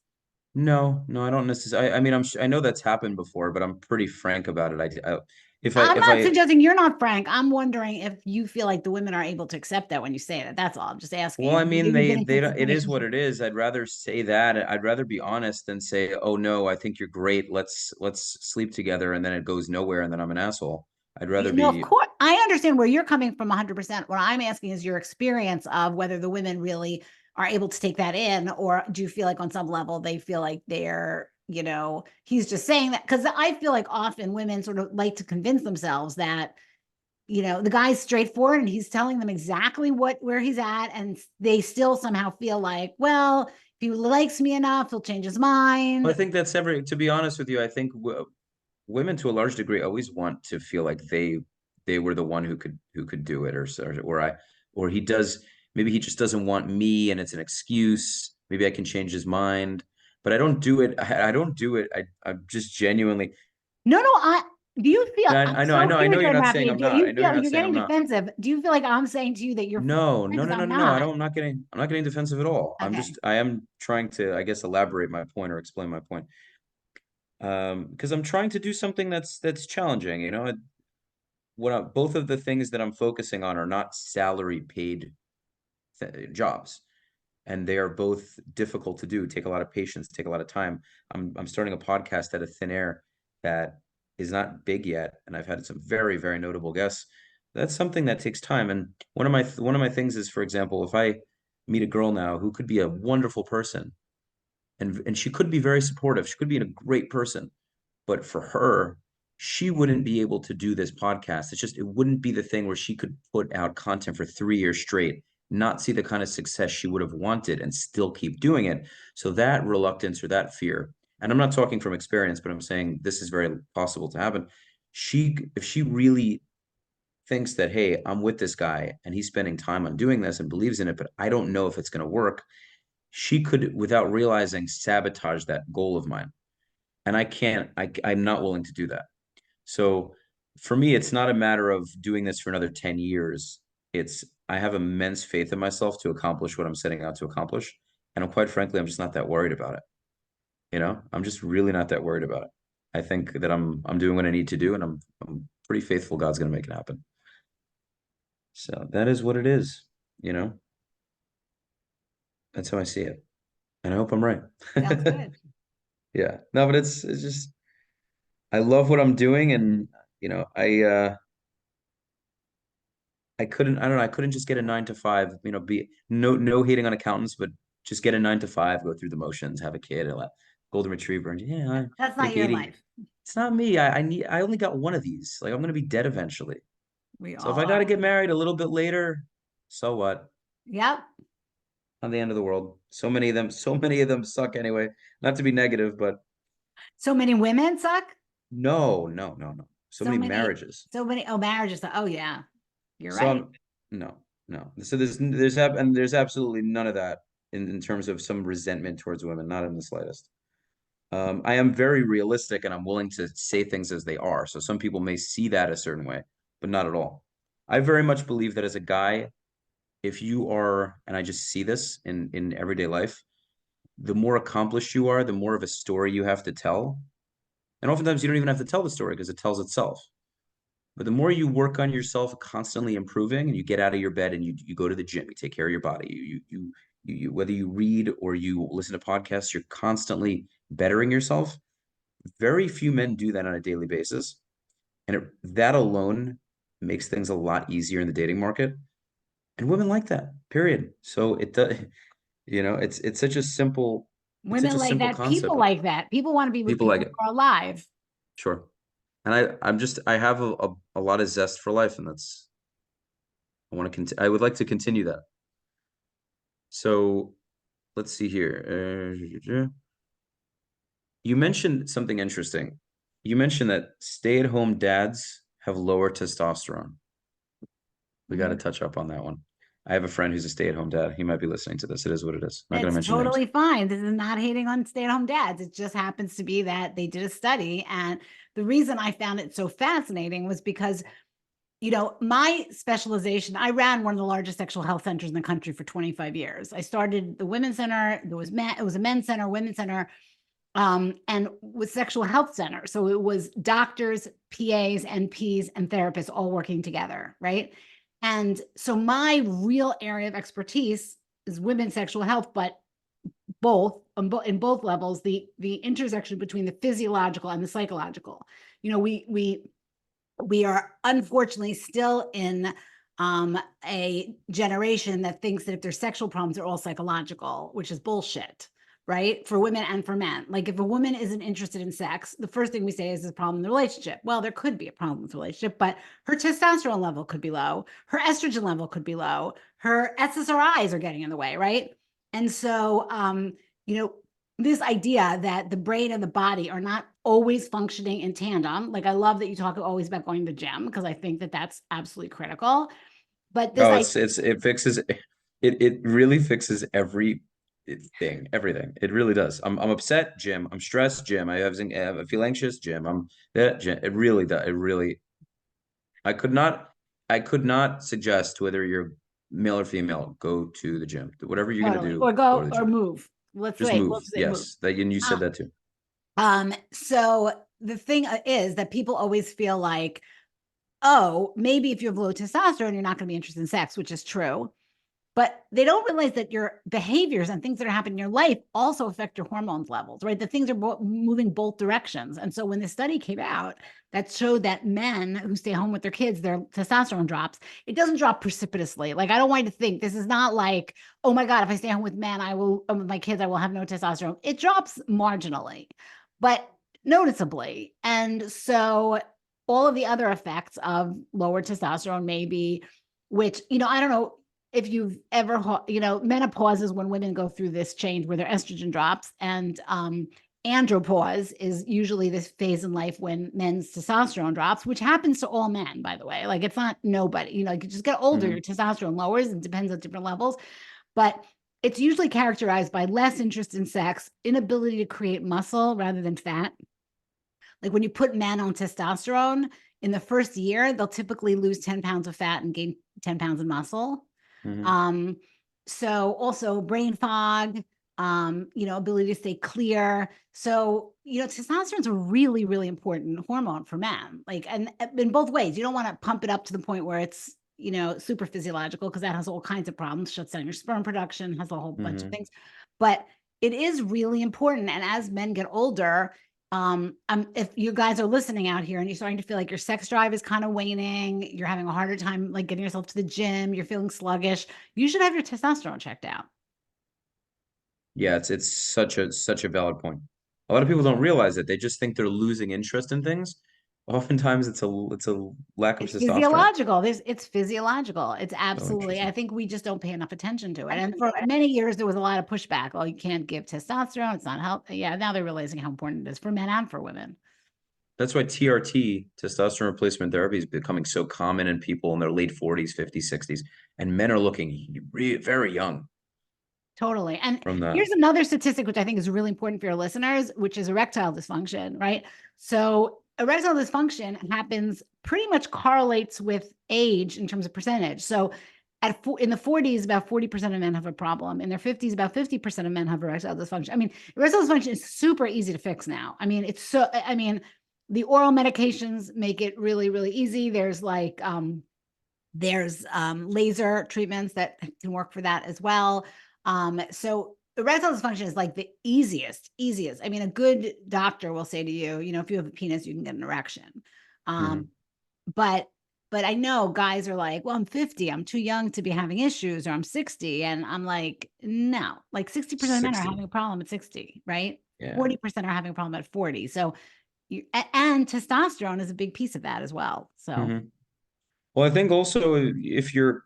No, no, I don't necessarily. I mean, I know that's happened before, but I'm pretty frank about it. I'm If not I suggesting you're not frank. I'm wondering if you feel like the women are able to accept that when you say that. That's all. I'm just Well, I asking. mean, You've been in they don't, it is situations. what it is. I'd rather say that. I'd rather be honest than say, "Oh no, I think you're great. Let's sleep together," and then it goes nowhere, and then I'm an asshole. I'd rather No, of be course, I understand where you're coming from 100%. What I'm asking is your experience of whether the women really are able to take that in, or do you feel like on some level they feel like he's just saying that? Because I feel like often women sort of like to convince themselves that, the guy's straightforward and he's telling them exactly where he's at, and they still somehow feel like, well, if he likes me enough, he'll change his I mind. think to be honest with you, I think women to a large degree always want to feel like they were the one who could do it, or he does, maybe he just doesn't want me and it's an excuse. Maybe I can change his mind, but I don't do it. I don't do it. I'm just genuinely. No, no, do you feel, And I'm I so know, curious you're right not now, saying Rafi, I'm do not. I you know you're feel not you're saying getting I'm not. defensive? Do you feel like I'm saying to you that you're No, no, because no, no, I'm no. not? I'm not getting defensive at all. Okay. I am trying to, I guess, elaborate my point or explain my point. Because I'm trying to do something that's challenging. Both of the things that I'm focusing on are not salary paid jobs, and they are both difficult to do, take a lot of patience, take a lot of time. I'm starting a podcast out of thin air that is not big yet, and I've had some very, very notable guests. That's something that takes time. And one of my things is, for example, if I meet a girl now who could be a wonderful person, and she could be very supportive, she could be a great person, but for her, she wouldn't be able to do this podcast. It wouldn't be the thing where she could put out content for 3 years straight, not see the kind of success she would have wanted and still keep doing it. So that reluctance or that fear, and I'm not talking from experience, but I'm saying this is very possible to happen. If she really thinks that, hey, I'm with this guy and he's spending time on doing this and believes in it, but I don't know if it's going to work, she could, without realizing, sabotage that goal of mine. And I'm not willing to do that. So for me, it's not a matter of doing this for another 10 years. I have immense faith in myself to accomplish what I'm setting out to accomplish. And quite frankly, I'm just not that worried about it. I'm just really not that worried about it. I think that I'm doing what I need to do, and I'm pretty faithful God's going to make it happen. So that is what it is, you know. That's how I see it, and I hope I'm right. Sounds good. Yeah. No, but it's just I love what I'm doing, and you know, I couldn't, I don't know, I couldn't just get a 9 to 5, you know, be no hating on accountants, but just get a 9 to 5, go through the motions, have a kid, a golden retriever, and yeah, I That's not make your 80. life. It's not me. I only got one of these. Like I'm gonna be dead eventually. We So if all I gotta are. get married a little bit later, so what? Yep. Not the end of the world. So many of them suck anyway. Not to be negative, but So many women suck. no, no, no, no. So So many many, marriages. so many. Oh, marriages. Oh, yeah. You're So right. I'm no, no. So there's absolutely none of that in terms of some resentment towards women, not in the slightest. I am very realistic and I'm willing to say things as they are. So some people may see that a certain way, but not at all. I very much believe that as a guy, if you are, and I just see this in everyday life, the more accomplished you are, the more of a story you have to tell. And oftentimes you don't even have to tell the story because it tells itself. But the more you work on yourself, constantly improving, and you get out of your bed and you go to the gym, you take care of your body, whether you read or you listen to podcasts, you're constantly bettering yourself. Very few men do that on a daily basis, and that alone makes things a lot easier in the dating market. And women like that, period. So it does, you know, it's such Women a like simple that. People concept. like that. People want to be with People like people it, who are alive. sure. And I have a lot of zest for life, and that's I would like to continue that. So let's see here. You mentioned something interesting. You mentioned that stay-at-home dads have lower testosterone. We got to Mhm. touch up on that one. I have a friend who's a stay-at-home dad. He might be listening to this. It is what it is. Not going to It's mention names. totally fine. This is not hating on stay-at-home dads. It just happens to be that they did a study. And the reason I found it so fascinating was because, my specialization, I ran one of the largest sexual health centers in the country for 25 years. I started the women's center. It was a men's center, women's center, and with sexual health center. So it was doctors, PAs, NPs, and therapists all working together, right? And so my real area of expertise is women's sexual health, but in both levels, the intersection between the physiological and the psychological. We are unfortunately still in a generation that thinks that if there's sexual problems, they're all psychological, which is bullshit, right? For women and for men. Like if a woman isn't interested in sex, the first thing we say is there's a problem in the relationship. Well, there could be a problem with the relationship, but her testosterone level could be low, her estrogen level could be low, her SSRIs are getting in the way, right? And so, you know, this idea that the brain and the body are not always functioning in tandem. Like I love that you talk always about going to the gym because I think that that's absolutely critical. But this Oh, I it fixes it really fixes everything. It really does. I'm upset, Jim. I'm stressed, Jim. I feel anxious, Jim. I'm that Jim. It really does. It really I could not I could not suggest whether you're male or female, go to the gym. Whatever you're gonna totally do, or go to go the or gym. move. Just We'll move. say move. Yes. That and you Uh, said that too. so the thing is that people always feel like, oh, maybe if you have low testosterone, you're not going to be interested in sex, which is true. But they don't realize that your behaviors and things that are happening in your life also affect your hormones levels, right? The things are moving both directions. And so when the study came out that showed that men who stay home with their kids, their testosterone drops, it doesn't drop precipitously. Like I don't want you to think this is not like, oh my God, if I stay home with men, with my kids, I will have no testosterone. It drops marginally, but noticeably. And so all of the other effects of lower testosterone may be, which, I don't know if you've ever, menopause is when women go through this change where their estrogen drops, and andropause is usually this phase in life when men's testosterone drops, which happens to all men, by the way. Like it's not nobody, you just get older, your Mhm. testosterone lowers, and depends on different levels, but it's usually characterized by less interest in sex, inability to create muscle rather than fat. Like when you put men on testosterone in the first year, they'll typically lose 10 pounds of fat and gain 10 pounds of muscle. Mhm. Um, so also brain fog, ability to stay clear. So, testosterone is a really, really important hormone for men. Like, and in both ways, you don't want to pump it up to the point where it's, super physiological, because that has all kinds of problems, shuts down your sperm production, has a whole bunch of things. But it is really important. And as men get older, if you guys are listening out here and you're starting to feel like your sex drive is kind of waning, you're having a harder time like getting yourself to the gym, you're feeling sluggish, you should have your testosterone checked out. Yeah, it's such a valid point. A lot of people don't realize it. They just think they're losing interest in things. Oftentimes it's a lack of It's testosterone. physiological. It's physiological. It's So absolutely, I interesting. think we just don't pay enough attention to it. And for many years, there was a lot of pushback. Oh, you can't give testosterone. It's not healthy. Yeah, now they're realizing how important it is for men and for women. That's why TRT, testosterone replacement therapy, is becoming so common in people in their late 40s, 50s, 60s, and men are looking very young Totally. And from that. here's another statistic, which I think is really important for your listeners, which is erectile dysfunction, right? So erectile dysfunction happens pretty much correlates with age in terms of percentage. So in the 40s, about 40% of men have a problem. In their 50s, about 50% of men have erectile dysfunction. I mean, erectile dysfunction is super easy to fix now. The oral medications make it really, really easy. There's laser treatments that can work for that as well. So erectile dysfunction is like the easiest. I mean, a good doctor will say to you, if you have a penis, you can get an erection. Um, but I know guys are like, well, I'm 50, I'm too young to be having issues, or I'm 60. And I'm like, no, like 60% of men are 60. having a problem at 60, right? Yeah. 40% are having a problem at 40. So and testosterone is a big piece of that as well. So hmm Well, I think also if you're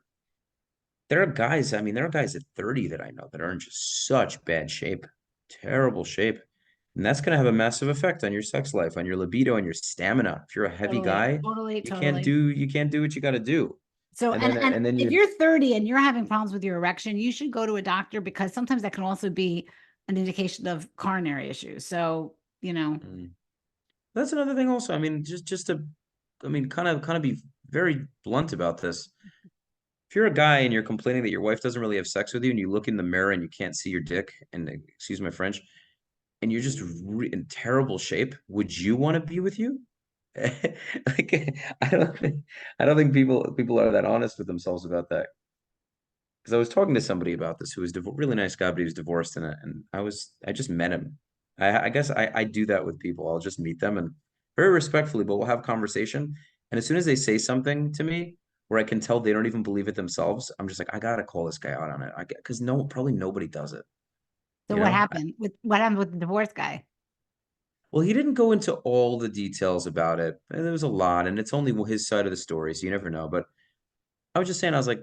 there are guys, I mean, there are guys at 30 that I know that are in just such bad shape, terrible shape. And that's going to have a massive effect on your sex life, on your libido, and your stamina. If you're a heavy totally, guy, totally, you can't totally. do what you got to do. So, And and then if you you're 30 and you're having problems with your erection, you should go to a doctor, because sometimes that can also be an indication of coronary issues. So, Mm. That's another thing also. I mean, just to I mean, kind of be very blunt about this. If you're a guy and you're complaining that your wife doesn't really have sex with you and you look in the mirror and you can't see your dick, and excuse my French, and you're just in terrible shape, would you want to be with you? Like, I don't think people are that honest with themselves about that. Because I was talking to somebody about this who was really nice guy, but he was divorced, and I just met him. I guess I do that with people. I'll just meet them and very respectfully, but we'll have conversation. And as soon as they say something to me where I can tell they don't even believe it themselves, I'm just like, I gotta call this guy out on it. Because probably nobody does it. so You know, what happened with the divorce guy? well, he didn't go into all the details about it. And there was a lot, and it's only his side of the story, so you never know. But I was just saying, I was like,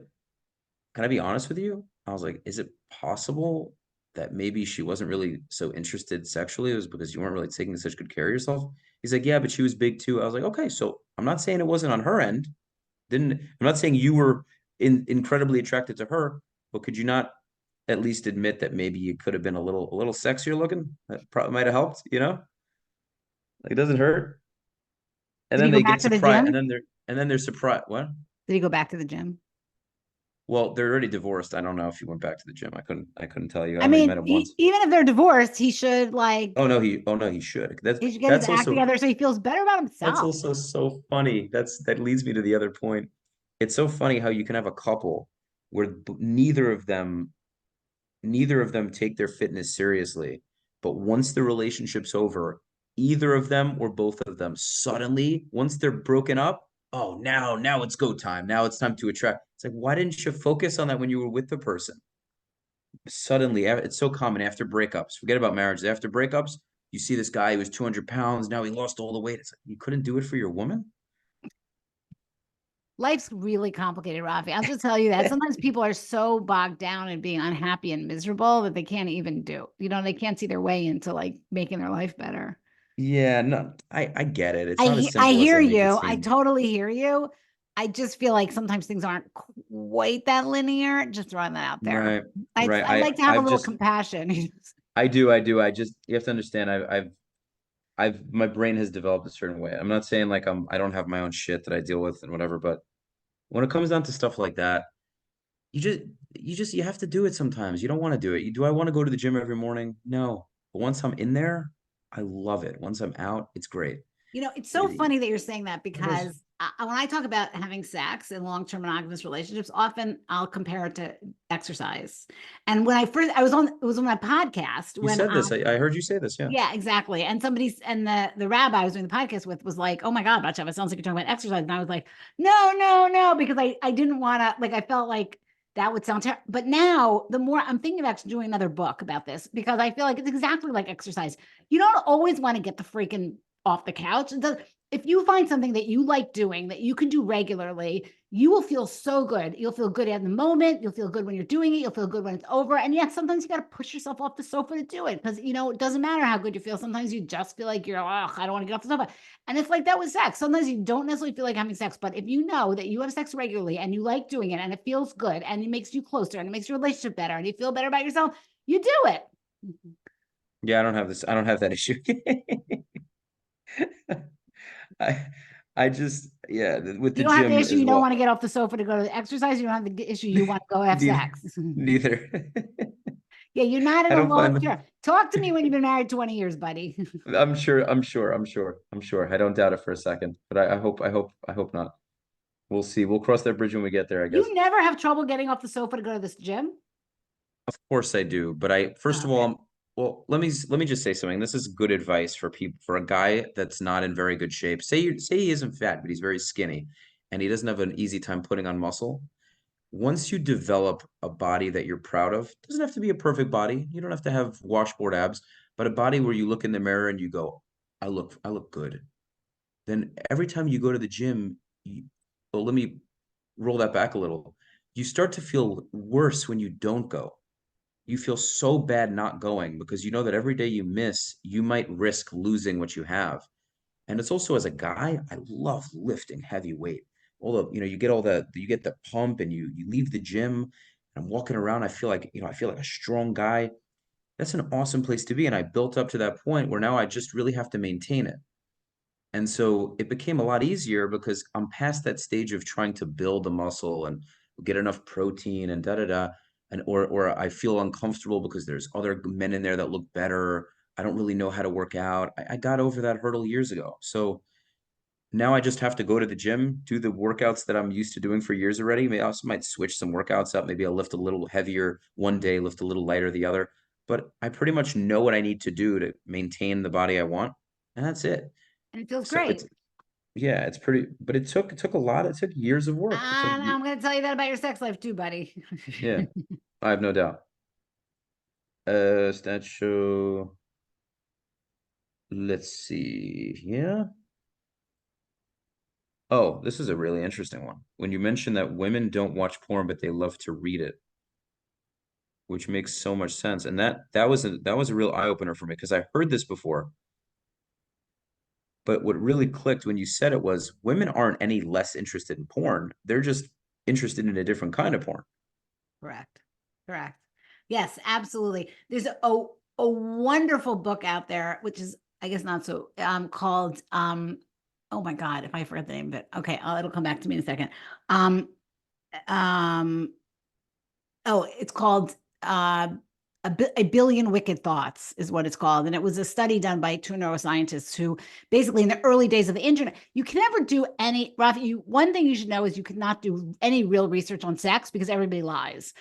can I be honest with you? I was like, is it possible that maybe she wasn't really so interested sexually? It was because you weren't really taking such good care of yourself. He's like, yeah, but she was big too. I was like, okay, so I'm not saying it wasn't on her end. I'm not saying you were incredibly attracted to her, but could you not at least admit that maybe you could have been a little sexier looking? That probably might have helped, Like it doesn't hurt. And Did he then go they back get to the surprised, gym? and then they're surprised. What? Did he go back to the gym? Well, they're already divorced. I don't know if he went back to the gym. I couldn't tell you. I I only met mean, him once. even if they're divorced, he should Oh no, he should. That's he should get his that's act also together so he feels better about that's himself. also so funny. That leads me to the other point. It's so funny how you can have a couple where neither of them take their fitness seriously, but once the relationship's over, either of them or both of them suddenly, once they're broken up, oh, now it's go time. Now it's time to attract. It's like, why didn't you focus on that when you were with the person? Suddenly, it's so common after breakups. Forget about marriage. After breakups, you see this guy who was 200 pounds. Now he lost all the weight. It's like, you couldn't do it for your woman? Life's really complicated, Rafi. I'll just tell you that sometimes people are so bogged down in being unhappy and miserable that they can't even they can't see their way into like making their life better. Yeah, no, I get it. It's not as I simple as hear they make it you. I seem. totally hear you. I just feel like sometimes things aren't quite that linear. Just throwing that out there. Right, I right. I like to have a I've little just compassion. I do. I just you have to understand. My brain has developed a certain way. I'm not saying like I don't have my own shit that I deal with and whatever, but when it comes down to stuff like that, you just you have to do it sometimes. You don't want to do it. Do I want to go to the gym every morning? No. But once I'm in there, I love it. Once I'm out, it's great. It's so It, funny that you're saying that it is. because when I talk about having sex in long-term monogamous relationships, often I'll compare it to exercise. And when I was on, it was on my podcast You when, said this. I heard you say this. Yeah. yeah, exactly. And the rabbi I was doing the podcast with was like, "Oh my God, Batsheva, it sounds like you're talking about exercise." And I was like, "No, no, no," because I didn't want to, like, I felt like that would sound terrible. But now the more I'm thinking of actually doing another book about this because I feel like it's exactly like exercise. You don't always want to get the freaking off the couch. If you find something that you like doing that you can do regularly, you will feel so good. You'll feel good at the moment. You'll feel good when you're doing it. You'll feel good when it's over. And yes, sometimes you got to push yourself off the sofa to do it because, it doesn't matter how good you feel. Sometimes you just feel like you're, oh, I don't want to get off the sofa. And it's like that with sex. Sometimes you don't necessarily feel like having sex, but if you know that you have sex regularly and you like doing it and it feels good and it makes you closer and it makes your relationship better and you feel better about yourself, you do it. Yeah, I don't have this. I don't have that issue. I I just yeah, with You the don't have the gym issue as you don't well. want to get off the sofa to go to the exercise. You don't have the issue you want to go have Neither sex. neither. Yeah, you're not in I a don't long find term. Talk to me when you've been married 20 years, buddy. I'm sure. I don't doubt it for a second. But I hope not. We'll see. We'll cross that bridge when we get there, I guess. You never have trouble getting off the sofa to go to this gym? Of course I do. But I Oh, first of all, okay. well, let me just say something. This is good advice for people for a guy that's not in very good shape. Say he isn't fat, but he's very skinny and he doesn't have an easy time putting on muscle. Once you develop a body that you're proud of, it doesn't have to be a perfect body. You don't have to have washboard abs, but a body where you look in the mirror and you go, I look good. Then every time you go to the gym, well, let me roll that back a little. You start to feel worse when you don't go. You feel so bad not going because you know that every day you miss, you might risk losing what you have. And it's also as a guy, I love lifting heavy weight. You get the pump and you leave the gym. I'm walking around, I feel like a strong guy. That's an awesome place to be. And I built up to that point where now I just really have to maintain it. And so it became a lot easier because I'm past that stage of trying to build the muscle and get enough protein and da da da. And or I feel uncomfortable because there's other men in there that look better. I don't really know how to work out. I got over that hurdle years ago. So now I just have to go to the gym, do the workouts that I'm used to doing for years already. Maybe I also might switch some workouts up. Maybe I'll lift a little heavier one day, lift a little lighter the other. But I pretty much know what I need to do to maintain the body I want, and that's it. And it feels So great. yeah, it's pretty, but it took a lot. It took years of work. It took And I'm going to tell you that about your sex life too, buddy. yeah, I have no doubt. Statue. Let's see. Yeah. Oh, this is a really interesting one. When you mention that women don't watch porn, but they love to read it, which makes so much sense. And that was a real eye opener for me because I heard this before. But what really clicked when you said it was women aren't any less interested in porn. They're just interested in a different kind of porn. Correct. Correct. Yes, absolutely. There's a wonderful book out there, which is, I guess, not so called oh my God, if I forget the name of it. Okay, it'll come back to me in a second. Um um oh, it's called a billion wicked thoughts is what it's called, and it was a study done by two neuroscientists who basically in the early days of the internet, you can never do any, Rafi, one thing you should know is you cannot do any real research on sex because everybody lies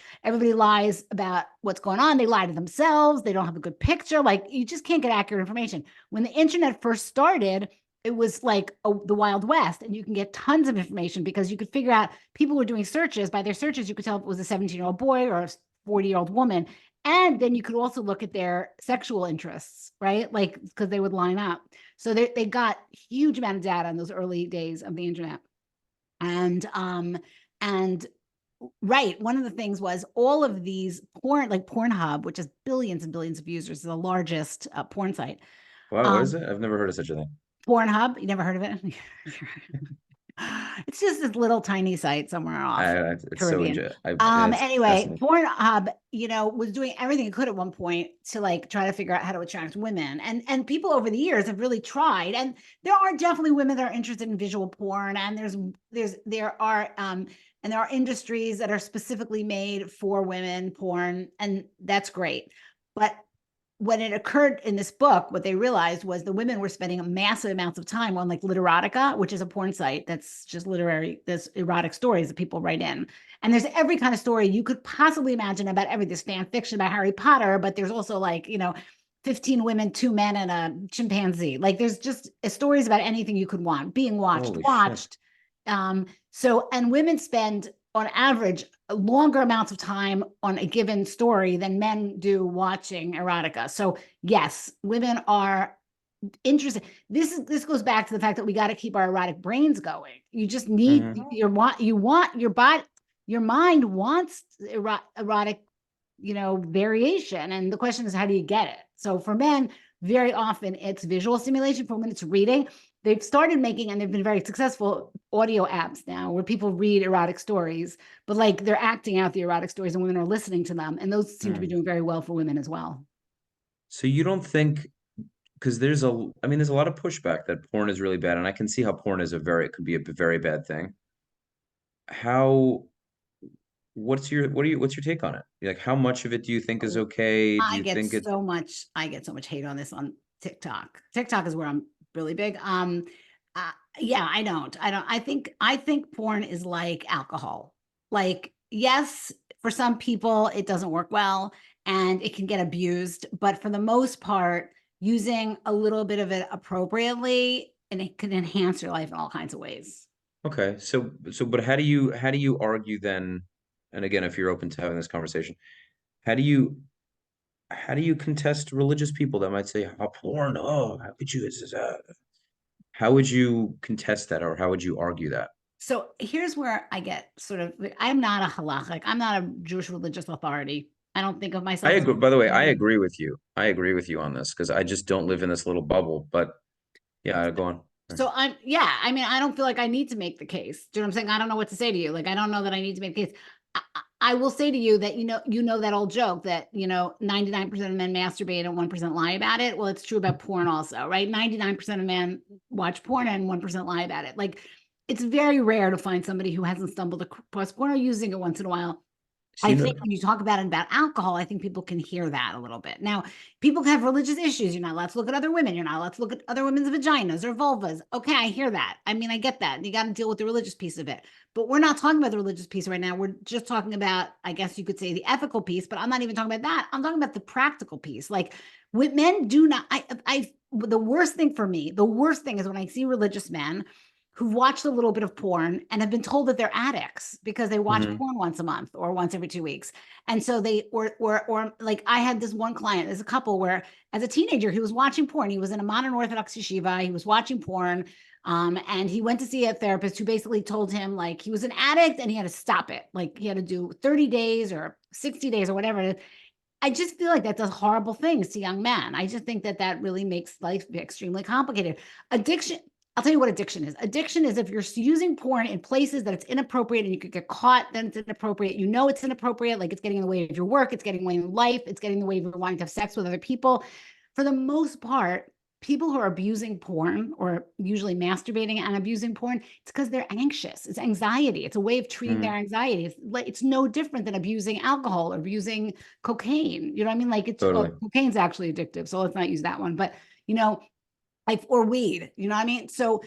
about what's going on. They lie to themselves. They don't have a good picture. Like, you just can't get accurate information. When the internet first started, it was like the Wild West, and you can get tons of information because you could figure out, people were doing searches. By their searches, you could tell if it was a 17-year-old boy or a 40-year-old woman. And then you could also look at their sexual interests, right? Like, because they would line up. So they got huge amount of data in those early days of the internet. And right, one of the things was all of these porn, like Pornhub, which has billions and billions of users, the largest porn site. Wow, what is Um, it? I've never heard of such a thing. Pornhub, you never heard of it? It's just this little tiny site somewhere off It's so Caribbean. enjoy. It's Anyway, fascinating. Pornhub, was doing everything it could at one point to like try to figure out how to attract women. And people over the years have really tried. And there are definitely women that are interested in visual porn. And there are industries that are specifically made for women porn, and that's great. But when it occurred in this book, what they realized was the women were spending massive amounts of time on like Literotica, which is a porn site that's just literary, there's erotic stories that people write in. And there's every kind of story you could possibly imagine about everything. There's fan fiction about Harry Potter, but there's also like, 15 women, 2 men, and a chimpanzee. Like there's just stories about anything you could want being Holy shit. watched. And women spend on average longer amounts of time on a given story than men do watching erotica. So yes, women are interested. This goes back to the fact that we got to keep our erotic brains going. You just need Hmm. your body, your mind wants erotic, variation. And the question is, how do you get it? So for men, very often it's visual stimulation. For women, it's reading. They've started making, and they've been very successful, audio apps now where people read erotic stories, but like they're acting out the erotic stories and women are listening to them. And those seem to be Mm. doing very well for women as well. So you don't think, because I mean, there's a lot of pushback that porn is really bad, and I can see how porn is it could be a very bad thing. How, what's your take on it? Like, how much of it do you think is okay? Do you think it, I get so much hate on this on TikTok. TikTok is where I'm really big. Yeah, I think porn is like alcohol. Like, yes, for some people it doesn't work well and it can get abused, but for the most part, using a little bit of it appropriately and it can enhance your life in all kinds of ways. okay? But how do you argue then? And again, if you're open to having this conversation, how do you how do you contest religious people that might say, "Oh, porn, oh, how could you?" How would you contest that, or how would you argue that? So here's where I get sort of, I'm not a halachic. I'm not a Jewish religious authority. I don't think of I myself as agree. By the way, I a agree with you. I agree with you on this because I just don't live in this little bubble. But yeah, go on. So yeah, I mean, I don't feel like I need to make the case. Do you know what I'm saying? I don't know what to say to you. Like, I don't know that I need to make the case. I will say to you that, that old joke that, 99% of men masturbate and 1% lie about it. Well, it's true about porn also, right? 99% of men watch porn and 1% lie about it. Like, it's very rare to find somebody who hasn't stumbled across porn or using it once in a while. So I you think know, when you talk about it about alcohol, I think people can hear that a little bit. Now, people have religious issues. You're not allowed to look at other women. You're not allowed to look at other women's vaginas or vulvas. Okay, I hear that. I mean, I get that. You got to deal with the religious piece of it. But we're not talking about the religious piece right now. We're just talking about, I guess you could say, the ethical piece. But I'm not even talking about that. I'm talking about the practical piece. Like, with men do not. The worst thing for me, the worst thing is when I see religious men who've watched a little bit of porn and have been told that they're addicts because they watch mhm. porn once a month or once every 2 weeks. And so or like I had this one client, there's a couple where as a teenager, he was watching porn. He was in a modern Orthodox yeshiva. He was watching porn. And he went to see a therapist who basically told him like he was an addict and he had to stop it. Like he had to do 30 days or 60 days or whatever. I just feel like that does horrible things to young men. I just think that that really makes life extremely complicated. Addiction, I'll tell you what addiction is. Addiction is if you're using porn in places that it's inappropriate and you could get caught, then it's inappropriate. You know it's inappropriate, like it's getting in the way of your work, it's getting in the way of life, it's getting in the way of your wanting to have sex with other people. For the most part, people who are abusing porn or usually masturbating and abusing porn, it's because they're anxious. It's anxiety. It's a way of treating their Mhm. anxiety. It's no different than abusing alcohol or abusing cocaine. You know what I mean? Like Totally. cocaine's actually addictive. So let's not use that one. But, you know, like, or weed, you know what I mean? So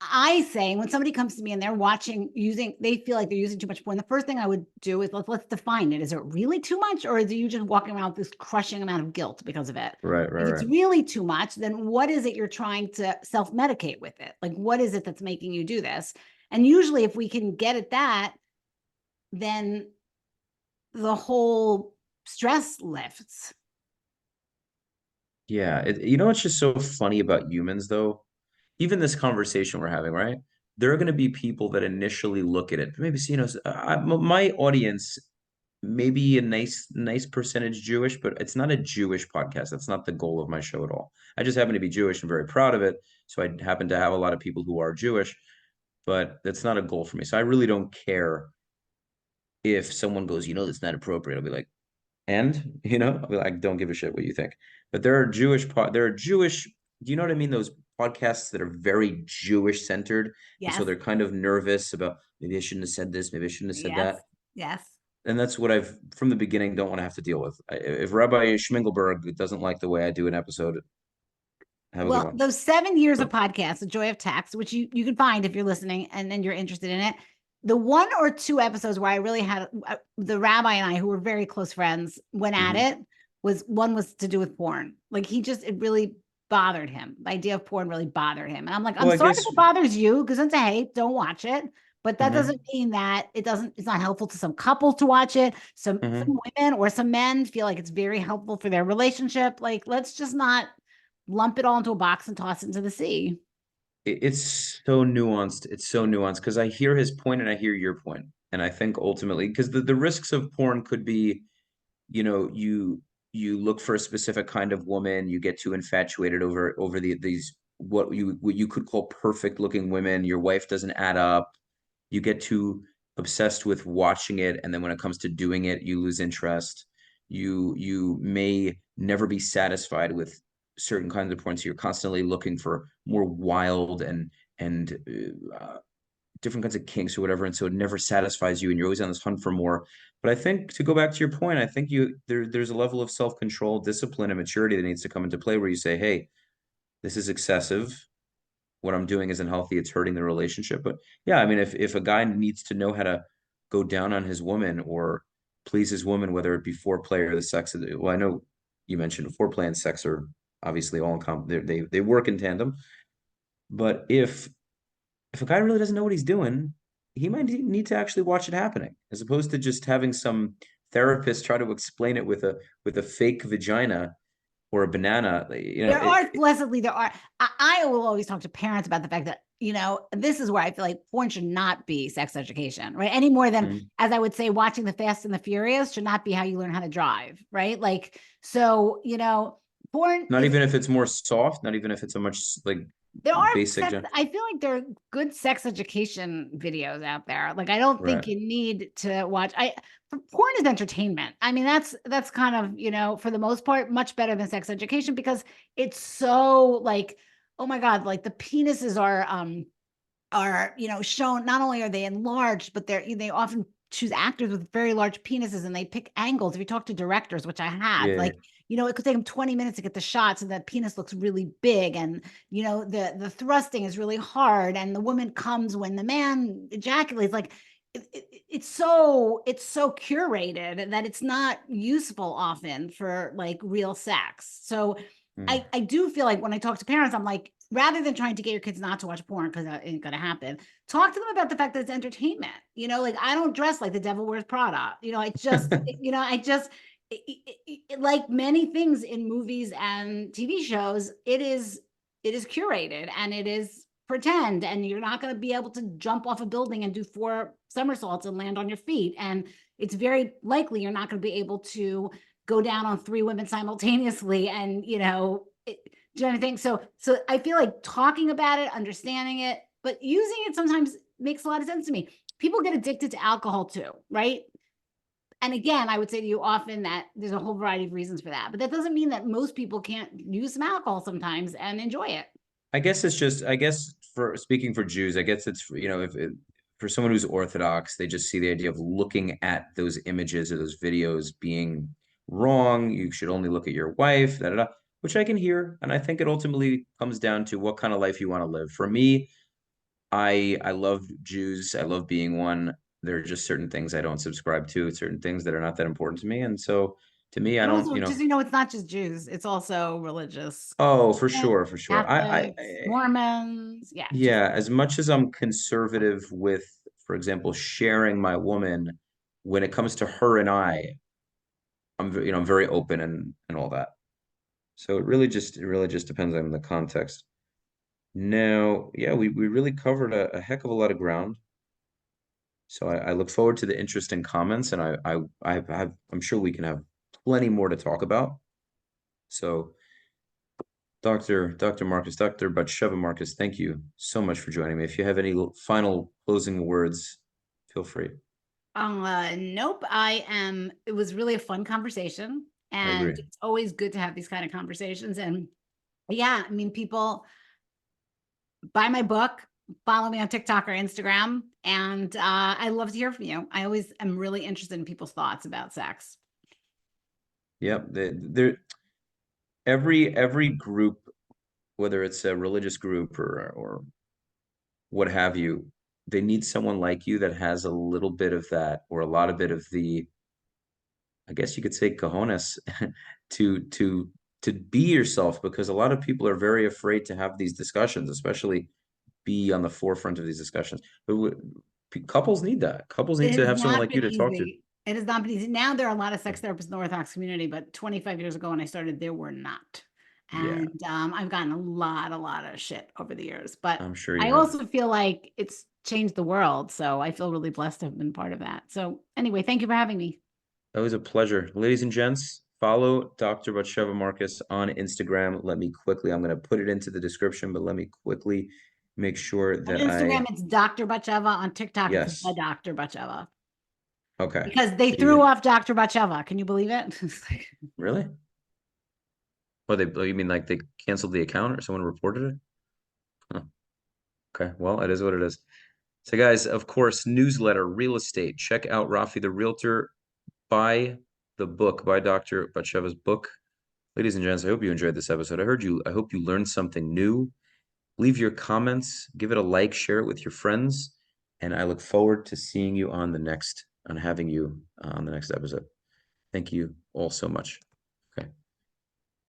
I say when somebody comes to me and they're they feel like they're using too much porn. The first thing I would do is let's define it. Is it really too much, or is you just walking around with this crushing amount of guilt because of it? Right, right, If it's right. really too much, then what is it you're trying to self-medicate with it? Like, what is it that's making you do this? And usually, if we can get at that, then the whole stress lifts. Yeah, you know what's just so funny about humans, though? Even this conversation we're having, right? There are going to be people that initially look at it. Maybe, my audience, maybe a nice percentage Jewish, but it's not a Jewish podcast. That's not the goal of my show at all. I just happen to be Jewish and very proud of it. So I happen to have a lot of people who are Jewish. but that's not a goal for me. So I really don't care if someone goes, that's not appropriate. I'll be like, and I'll be like, I don't give a shit what you think. But there are Jewish, do you know what I mean? Those podcasts that are very Jewish centered. And so Yes, they're kind of nervous about maybe I shouldn't have said this, maybe I shouldn't have said yes, that. yes. And that's what I've from the beginning don't want to have to deal with. If Rabbi Schmingelberg doesn't like the way I do an episode, have a good Well, one. those 7 years of But podcasts, The Joy of Text, which you can find if you're listening and then you're interested in it. The one or two episodes where I really had the rabbi and I, who were very close friends, went at mhm. it. Was to do with porn. Like it really bothered him. The idea of porn really bothered him. And I'm like, I'm Well, I sorry if guess. it bothers you, because it's a hate, don't watch it. But that doesn't Mhm, mean that it's not helpful to some couples to watch it. Some mhm. women or some men feel like it's very helpful for their relationship. Like, let's just not lump it all into a box and toss it into the sea. It's so nuanced. It's so nuanced because I hear his point and I hear your point. And I think ultimately, because the risks of porn could be, you look for a specific kind of woman, you get too infatuated over these what you could call perfect looking women. Your wife doesn't add up. You get too obsessed with watching it, and then when it comes to doing it, you lose interest. You may never be satisfied with certain kinds of porn, so you're constantly looking for more wild and different kinds of kinks or whatever, and so it never satisfies you, and you're always on this hunt for more. But I think to go back to your point, I think there's a level of self-control, discipline, and maturity that needs to come into play where you say, hey, this is excessive. What I'm doing isn't healthy. It's hurting the relationship. But yeah, I mean, if a guy needs to know how to go down on his woman or please his woman, whether it be foreplay or the sex, well, I know you mentioned foreplay and sex are obviously all in they work in tandem. But if a guy really doesn't know what he's doing, he might need to actually watch it happening, as opposed to just having some therapist try to explain it with a fake vagina or a banana. There are blessedly there are. I will always talk to parents about the fact that this is where I feel like porn should not be sex education, right? Any more than, Mm. as I would say, watching the Fast and the Furious should not be how you learn how to drive, right? Like, so porn Not is even if it's more soft, not even if it's a much like there are basic. sex. I feel like there are good sex education videos out there. Like, I don't think Right. you need to watch. Porn is entertainment. I mean, that's kind of for the most part much better than sex education, because it's so like, oh my god, like the penises are shown. Not only are they enlarged, but they often choose actors with very large penises, and they pick angles. If you talk to directors, which I have, Yeah. like, it could take them 20 minutes to get the shot so that penis looks really big, and the thrusting is really hard, and the woman comes when the man ejaculates. Like, it's so curated that it's not useful often for like real sex. So Mm. I do feel like when I talk to parents, I'm like, rather than trying to get your kids not to watch porn, because that ain't gonna happen, talk to them about the fact that it's entertainment. Like, I don't dress like the devil wears Prada. Like many things in movies and TV shows, it is curated and it is pretend, and you're not going to be able to jump off a building and do 4 somersaults and land on your feet, and it's very likely you're not going to be able to go down on 3 women simultaneously, and do you know anything? So I feel like talking about it, understanding it, but using it sometimes makes a lot of sense to me. People get addicted to alcohol too, right? And again, I would say to you often that there's a whole variety of reasons for that, but that doesn't mean that most people can't use some alcohol sometimes and enjoy it. I guess for speaking for Jews, I guess it's, if for someone who's Orthodox, they just see the idea of looking at those images or those videos being wrong. You should only look at your wife, da, da, da, which I can hear. And I think it ultimately comes down to what kind of life you want to live. For me, I love Jews. I love being one. There are just certain things I don't subscribe to, certain things that are not that important to me. And so to me, I And don't, also, just it's not just Jews; it's also religious, oh, for sure, for sure. Catholics, Mormons. Yeah, just Yeah, as much as I'm conservative with, for example, sharing my woman, when it comes to her and I'm very open and all that. So it really just depends on the context. Now, yeah, we really covered a heck of a lot of ground. So I look forward to the interesting comments, and I'm sure we can have plenty more to talk about. So Dr. Marcus, Dr. Batsheva Marcus, thank you so much for joining me. If you have any final closing words, feel free. Nope. It was really a fun conversation, I and agree. it's always good to have these kind of conversations. And yeah, I mean, people buy my book, follow me on TikTok or Instagram, and I love to hear from you. I always am really interested in people's thoughts about sex. Yep. Every group, whether it's a religious group or what have you, they need someone like you that has a little bit of that or a lot of bit of the, I guess you could say, cojones to to to be yourself, because a lot of people are very afraid to have these discussions, especially be on the forefront of these discussions. But couples need that. Couples need It to has have someone not like you been to talk to. easy. It has not been easy. Now there are a lot of sex therapists in the Orthodox community, but 25 years ago when I started, there were not. Yeah, And I've gotten a lot of shit over the years. But I'm sure you I have. also feel like it's changed the world. So I feel really blessed to have been part of that. So anyway, thank you for having me. Always a pleasure. Ladies and gents, follow Dr. Batsheva Marcus on Instagram. I'm going to put it into the description, but let me quickly make sure On that Instagram, it's Dr. Batsheva. On TikTok, it's the yes. Dr. Batsheva. Okay. Because they So threw off Dr. Batsheva. Can you believe it? really? Oh, you mean like they canceled the account or someone reported it? Huh. Okay. Well, it is what it is. So guys, of course, newsletter, real estate. Check out Rafi the Realtor. Buy the book, buy Dr. Batsheva's book. Ladies and gents, I hope you enjoyed this episode. I hope you learned something new. Leave your comments, give it a like, share it with your friends, and I look forward to seeing you on having you on the next episode. Thank you all so much.